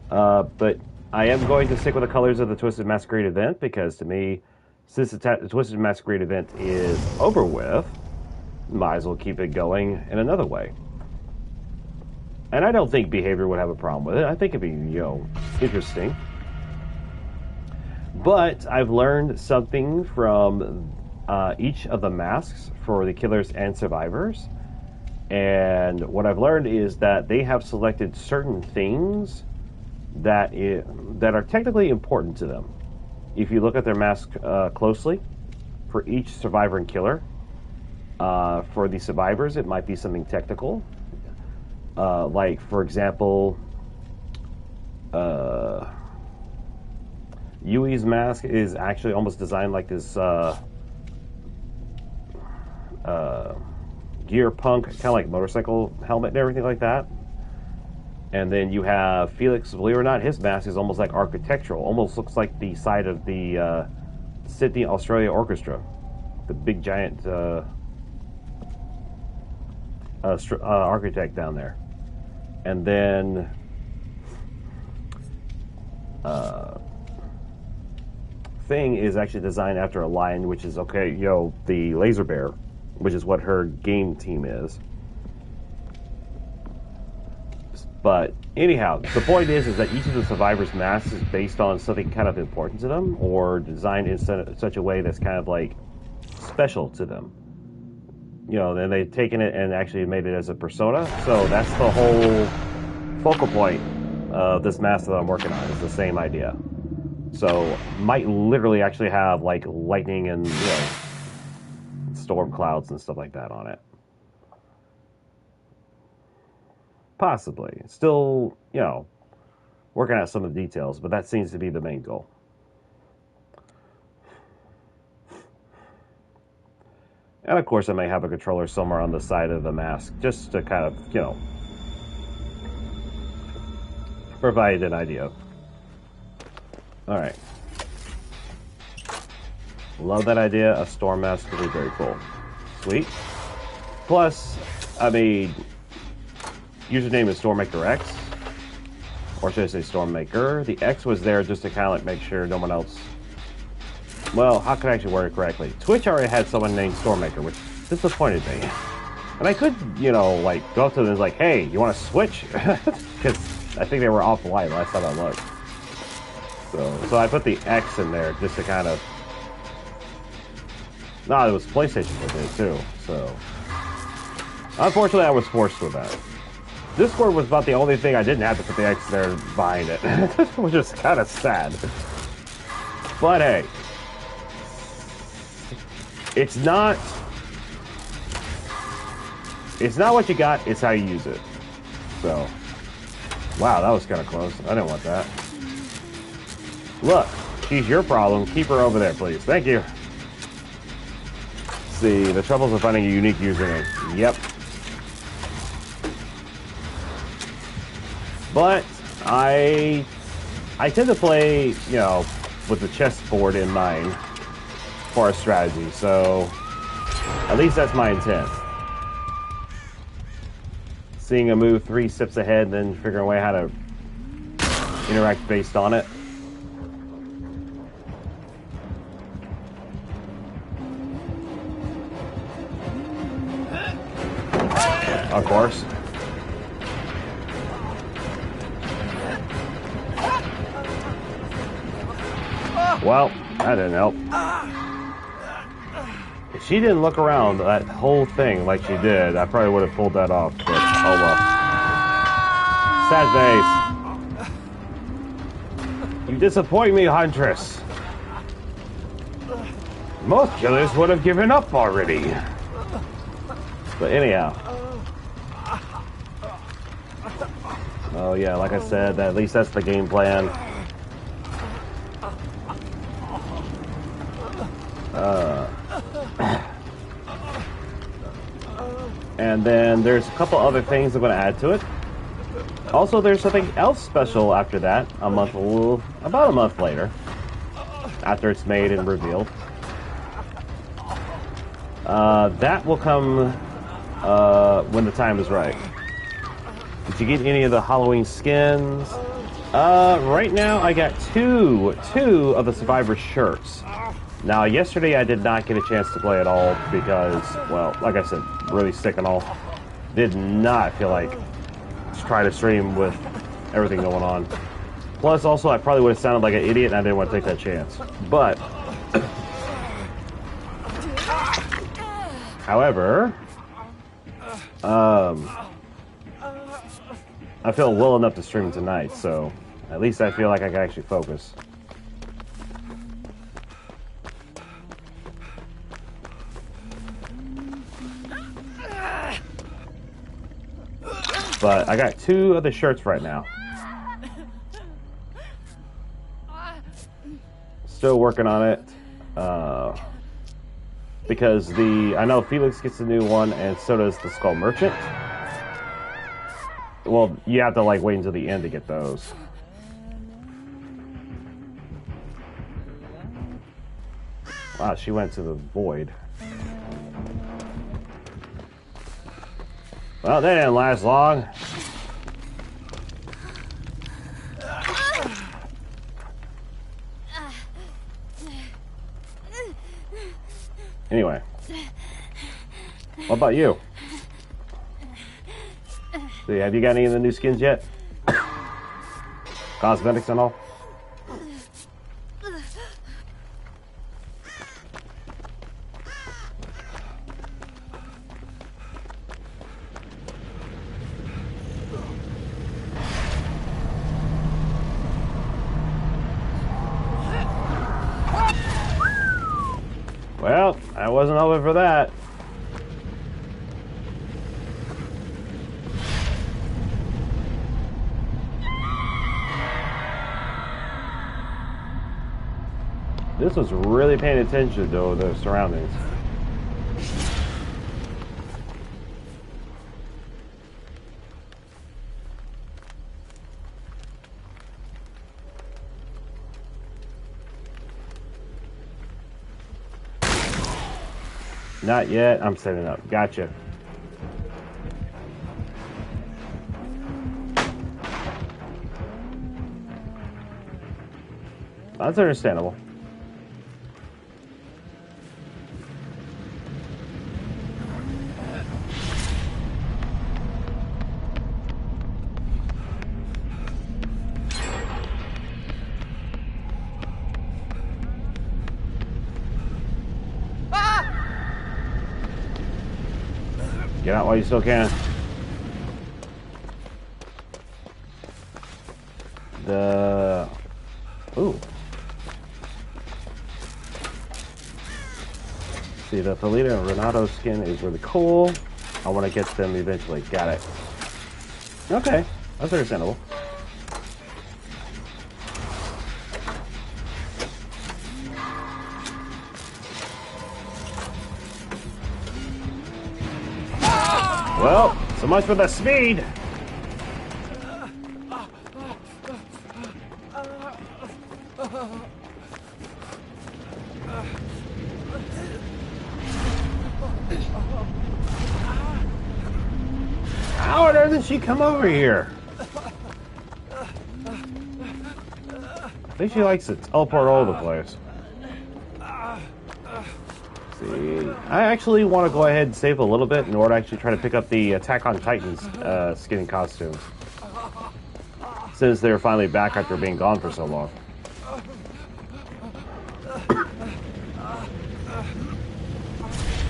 but I am going to stick with the colors of the Twisted Masquerade event because to me, since the Twisted Masquerade event is over with, might as well keep it going in another way. And I don't think Behavior would have a problem with it. I think it'd be, interesting. But I've learned something from each of the masks for the killers and survivors. And what I've learned is that they have selected certain things that are technically important to them. If you look at their mask closely, for each survivor and killer, for the survivors, it might be something technical. Like, for example, Yui's mask is actually almost designed like this gear punk, kind of like motorcycle helmet and everything like that. And then you have Felix, believe it or not, his mask is almost like architectural. Almost looks like the side of the Sydney, Australia Orchestra. The big giant architect down there. And then Thing is actually designed after a lion, which is, the laser bear, which is what her game team is. But anyhow, the point is that each of the survivors' masks is based on something kind of important to them, or designed in such a way that's kind of like special to them. Then they've taken it and actually made it as a persona. So that's the whole focal point of this mask that I'm working on. Is the same idea. So might literally actually have like lightning and storm clouds and stuff like that on it. Possibly. Still, working out some of the details, but that seems to be the main goal. And of course, I may have a controller somewhere on the side of the mask, just to kind of, provide an idea. Alright. Love that idea. A storm mask would be very cool. Sweet. Plus, I mean, username is StormMakerX, or should I say StormMaker. The X was there just to kind of like make sure no one else well, how can I actually word it correctly? Twitch already had someone named StormMaker, which disappointed me. And I could, you know, like, go up to them and like, hey, you want to switch? Because I think they were offline last time I looked. So I put the X in there just to kind of... No, it was PlayStation that did it too, so... Unfortunately, I was forced with that. Discord was about the only thing I didn't have to put the X there behind it, which is kind of sad. But hey, it's not what you got, it's how you use it. So, wow, that was kind of close. I didn't want that. Look, she's your problem. Keep her over there, please. Thank you. See, the troubles of finding a unique username. Yep. But I tend to play, you know, with the chessboard in mind for our strategy, so at least that's my intent. Seeing a move 3 steps ahead, then figuring a way how to interact based on it. Of course. Well, that didn't help. If she didn't look around that whole thing like she did, I probably would have pulled that off, but oh well. Sad face. You disappoint me, Huntress. Most killers would have given up already. But anyhow. Oh yeah, like I said, at least that's the game plan. And then there's a couple other things I'm going to add to it. Also, there's something else special after that, about a month later, after it's made and revealed. That will come when the time is right. Did you get any of the Halloween skins? Right now I got two of the Survivor shirts. Now, yesterday I did not get a chance to play at all because, well, like I said, really sick and all. Did not feel like trying to stream with everything going on. Plus, also, I probably would have sounded like an idiot and I didn't want to take that chance. But, however, I feel well enough to stream tonight, so at least I feel like I can actually focus. But I got 2 of the shirts right now. Still working on it. Because I know Felix gets a new one, and so does the Skull Merchant. Well, you have to like wait until the end to get those. Wow, she went to the void. Well, that didn't last long. Anyway. What about you? See, have you got any of the new skins yet? Cosmetics and all? Well, I wasn't hoping for that. This was really paying attention to the surroundings. Not yet. I'm setting up. Gotcha. That's understandable. Get out while you still can. Ooh. See, the Felina and Renato skin is really cool. I want to get them eventually. Got it. Okay, that's understandable. Well, so much for the speed. How on earth did she come over here? I think she likes to teleport all over the place. See, I actually want to go ahead and save a little bit in order to actually try to pick up the Attack on Titans skin and costume, since they're finally back after being gone for so long.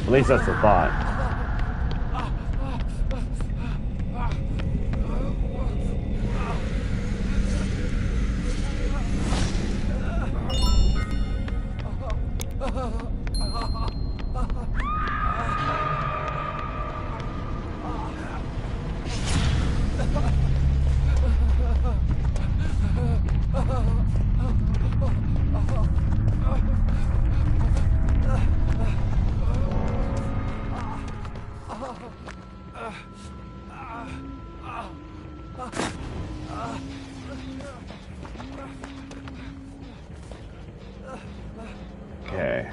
At least that's the thought. Okay.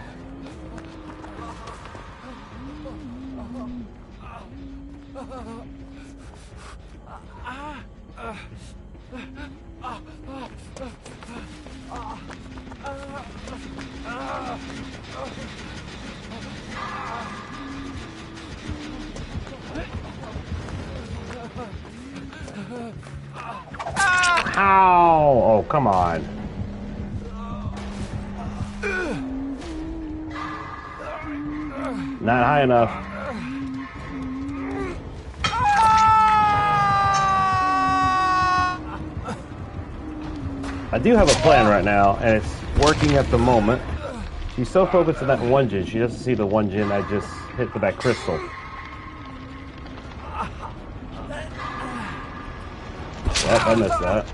Ow! Oh, come on. Not high enough. I do have a plan right now, and it's working at the moment. She's so focused on that one gen, she doesn't see the one gen I just hit with that crystal. Yep, I missed that.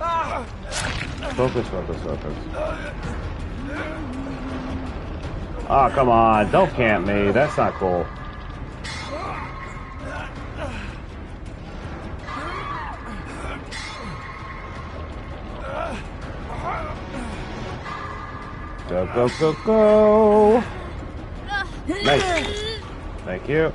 Focus, focus, focus. Oh, come on. Don't camp me. That's not cool. Go, go, go, go. Nice. Thank you.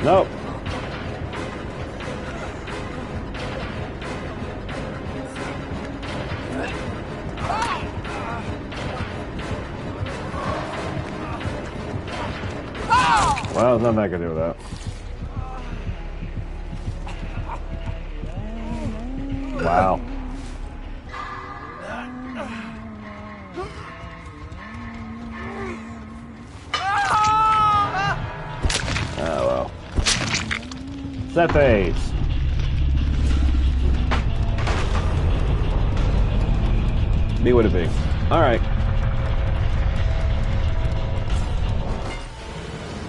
Nope. Well, there's nothing I can do with that. Wow. Oh well. Set phase. Be what it be. Alright.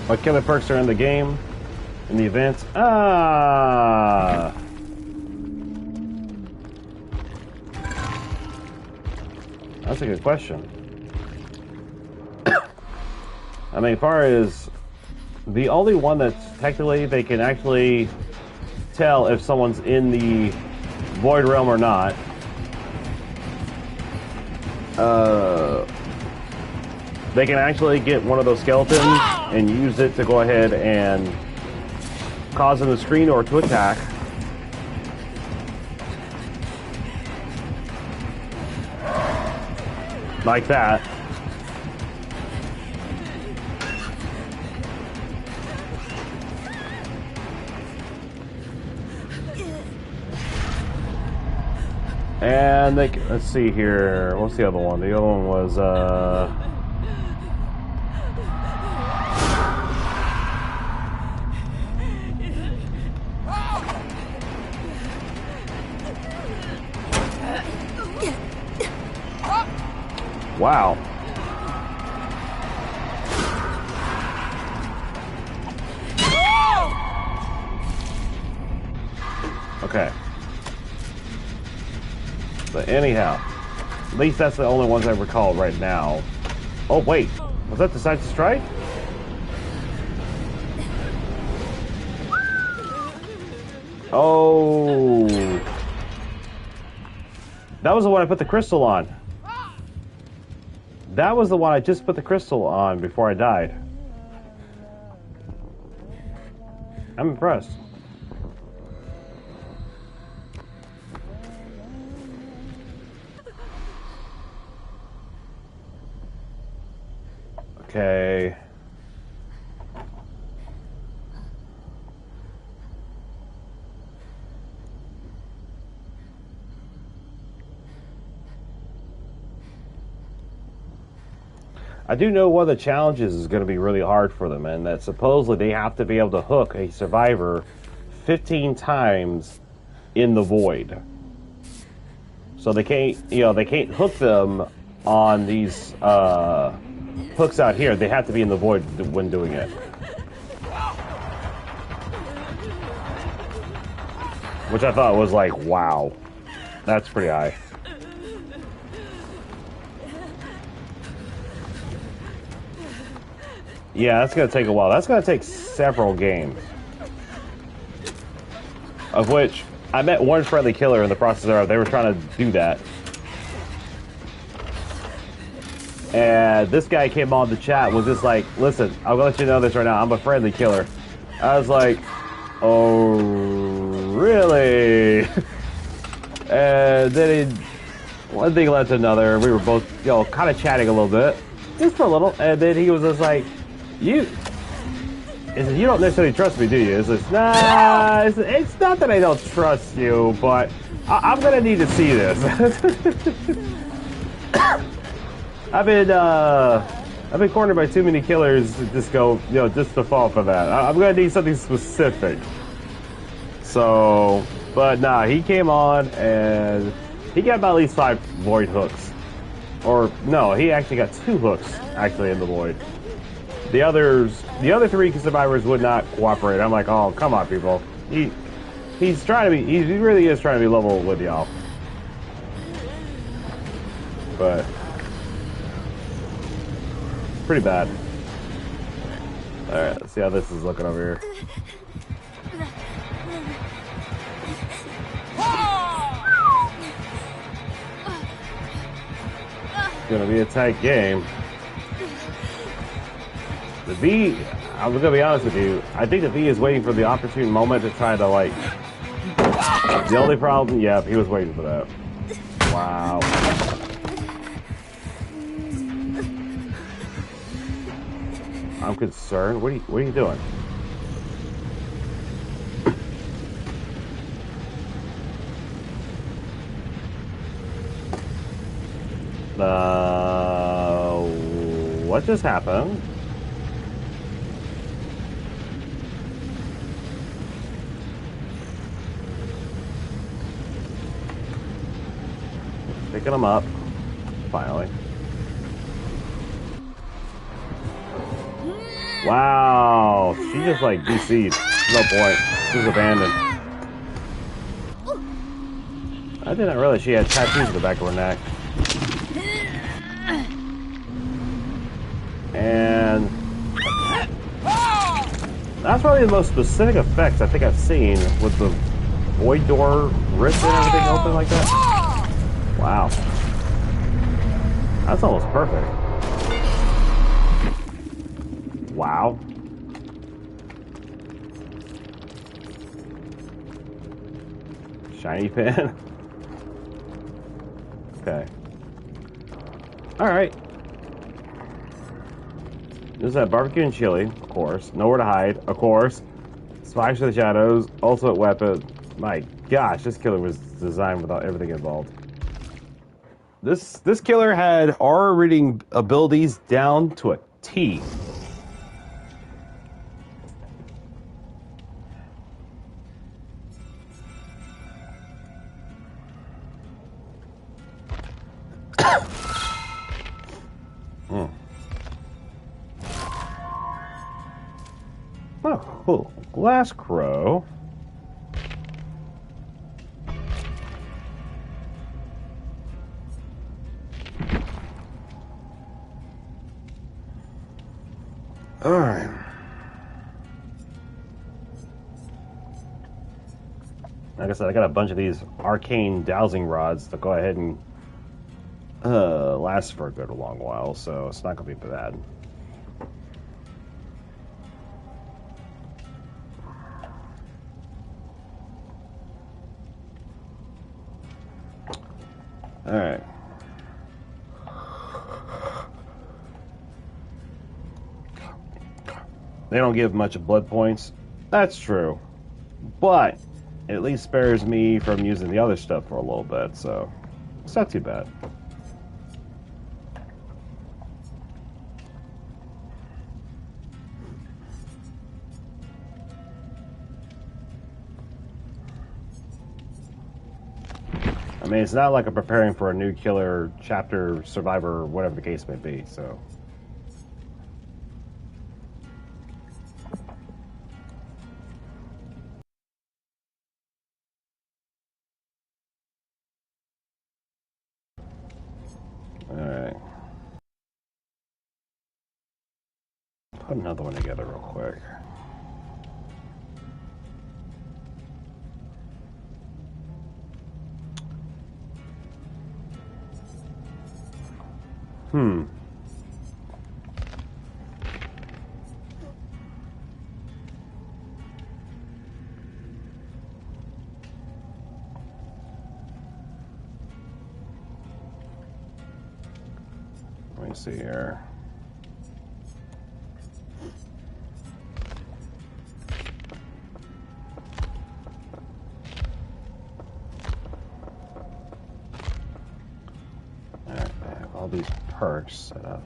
What killer perks are in the game? In the event? Ah! That's a good question. I mean, as far as the only one that's technically they can actually tell if someone's in the Void Realm or not. They can actually get one of those skeletons and use it to go ahead and causing the screen door to attack. Like that. And let's see here. What's the other one? The other one was wow. Okay. But anyhow, at least that's the only ones I recall right now. Oh wait, was that Decide to Strike? Oh, that was the one I put the crystal on. That was the one I just put the crystal on before I died. I'm impressed. Okay. I do know one of the challenges is going to be really hard for them, and that supposedly they have to be able to hook a survivor 15 times in the void. So they can't, they can't hook them on these hooks out here. They have to be in the void when doing it. Which I thought was like, wow, that's pretty high. Yeah, that's going to take a while. That's going to take several games. Of which, I met one friendly killer in the process thereof. They were trying to do that. And this guy came on the chat, was just like, listen, I'm going to let you know this right now. I'm a friendly killer. I was like, oh, really? And then one thing led to another. We were both, kind of chatting a little bit. Just for a little. And then he was just like, you don't necessarily trust me, do you? It's like, nah, it's not that I don't trust you, but I'm gonna need to see this. I've been cornered by too many killers to just go, just to fall for that. I'm gonna need something specific. So, but nah, he came on and he got about at least 5 void hooks. Or no, he actually got 2 hooks actually in the void. The other 3 survivors would not cooperate. I'm like, oh, come on, people. He's trying to be, he really is trying to be level with y'all. But pretty bad. Alright, let's see how this is looking over here. It's gonna be a tight game. The V, I'm gonna be honest with you, I think the V is waiting for the opportune moment to try to, like... The only problem, yeah, he was waiting for that. Wow. I'm concerned. What are you doing? What just happened? Picking them up, finally. Wow, she just like DC'd. No point. She's abandoned. I didn't realize she had tattoos in the back of her neck. And that's probably the most specific effects I think I've seen with the void door ripped and everything open like that. Wow. That's almost perfect. Wow. Shiny pin. Okay. Alright. There's that barbecue and chili, of course. Nowhere to hide, of course. Splash of the shadows, ultimate weapon. My gosh, this killer was designed without everything involved. This killer had aura reading abilities down to a T. Oh, cool. Glass crow. Alright. Like I said, I got a bunch of these arcane dowsing rods to go ahead and last for a good long while, so it's not going to be bad. Alright. They don't give much blood points. That's true. But it at least spares me from using the other stuff for a little bit, so it's not too bad. I mean, it's not like I'm preparing for a new killer, chapter, survivor, whatever the case may be, so. Alright. Put another one together real quick. Let me see here. Alright, I have all these perks set up.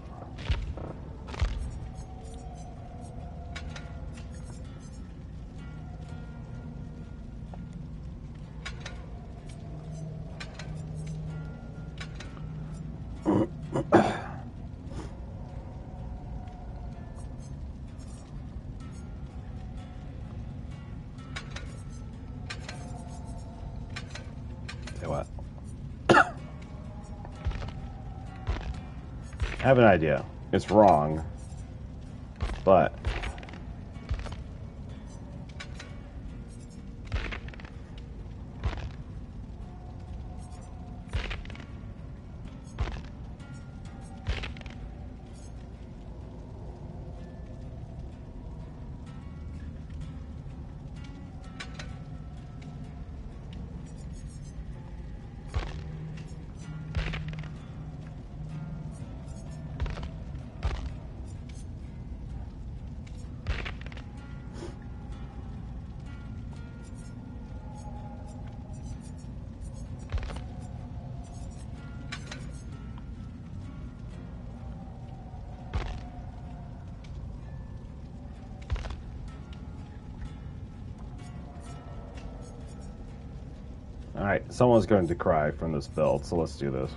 What? I have an idea. It's wrong, but alright, someone's going to cry from this build, so let's do this.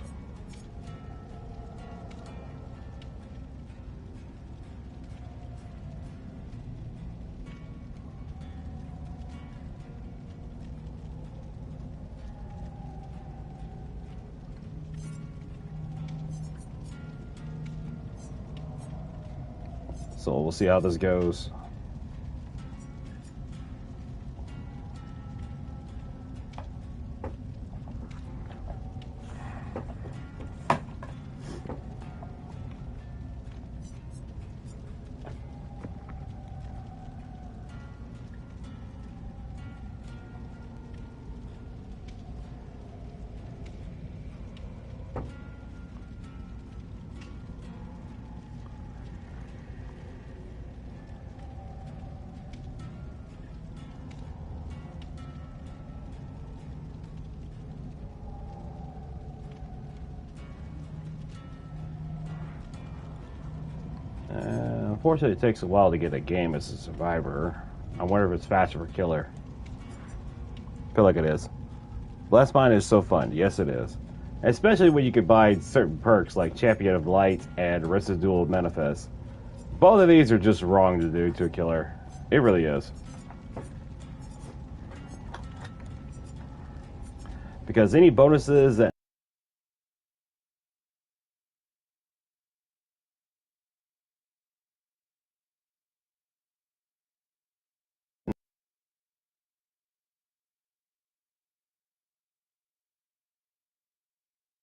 So we'll see how this goes. Unfortunately, it takes a while to get a game as a survivor. I wonder if it's faster for killer. I feel like it is. Blast Mine is so fun. Yes, it is. Especially when you can buy certain perks like Champion of Light and Residual Manifest. Both of these are just wrong to do to a killer. It really is. Because any bonuses that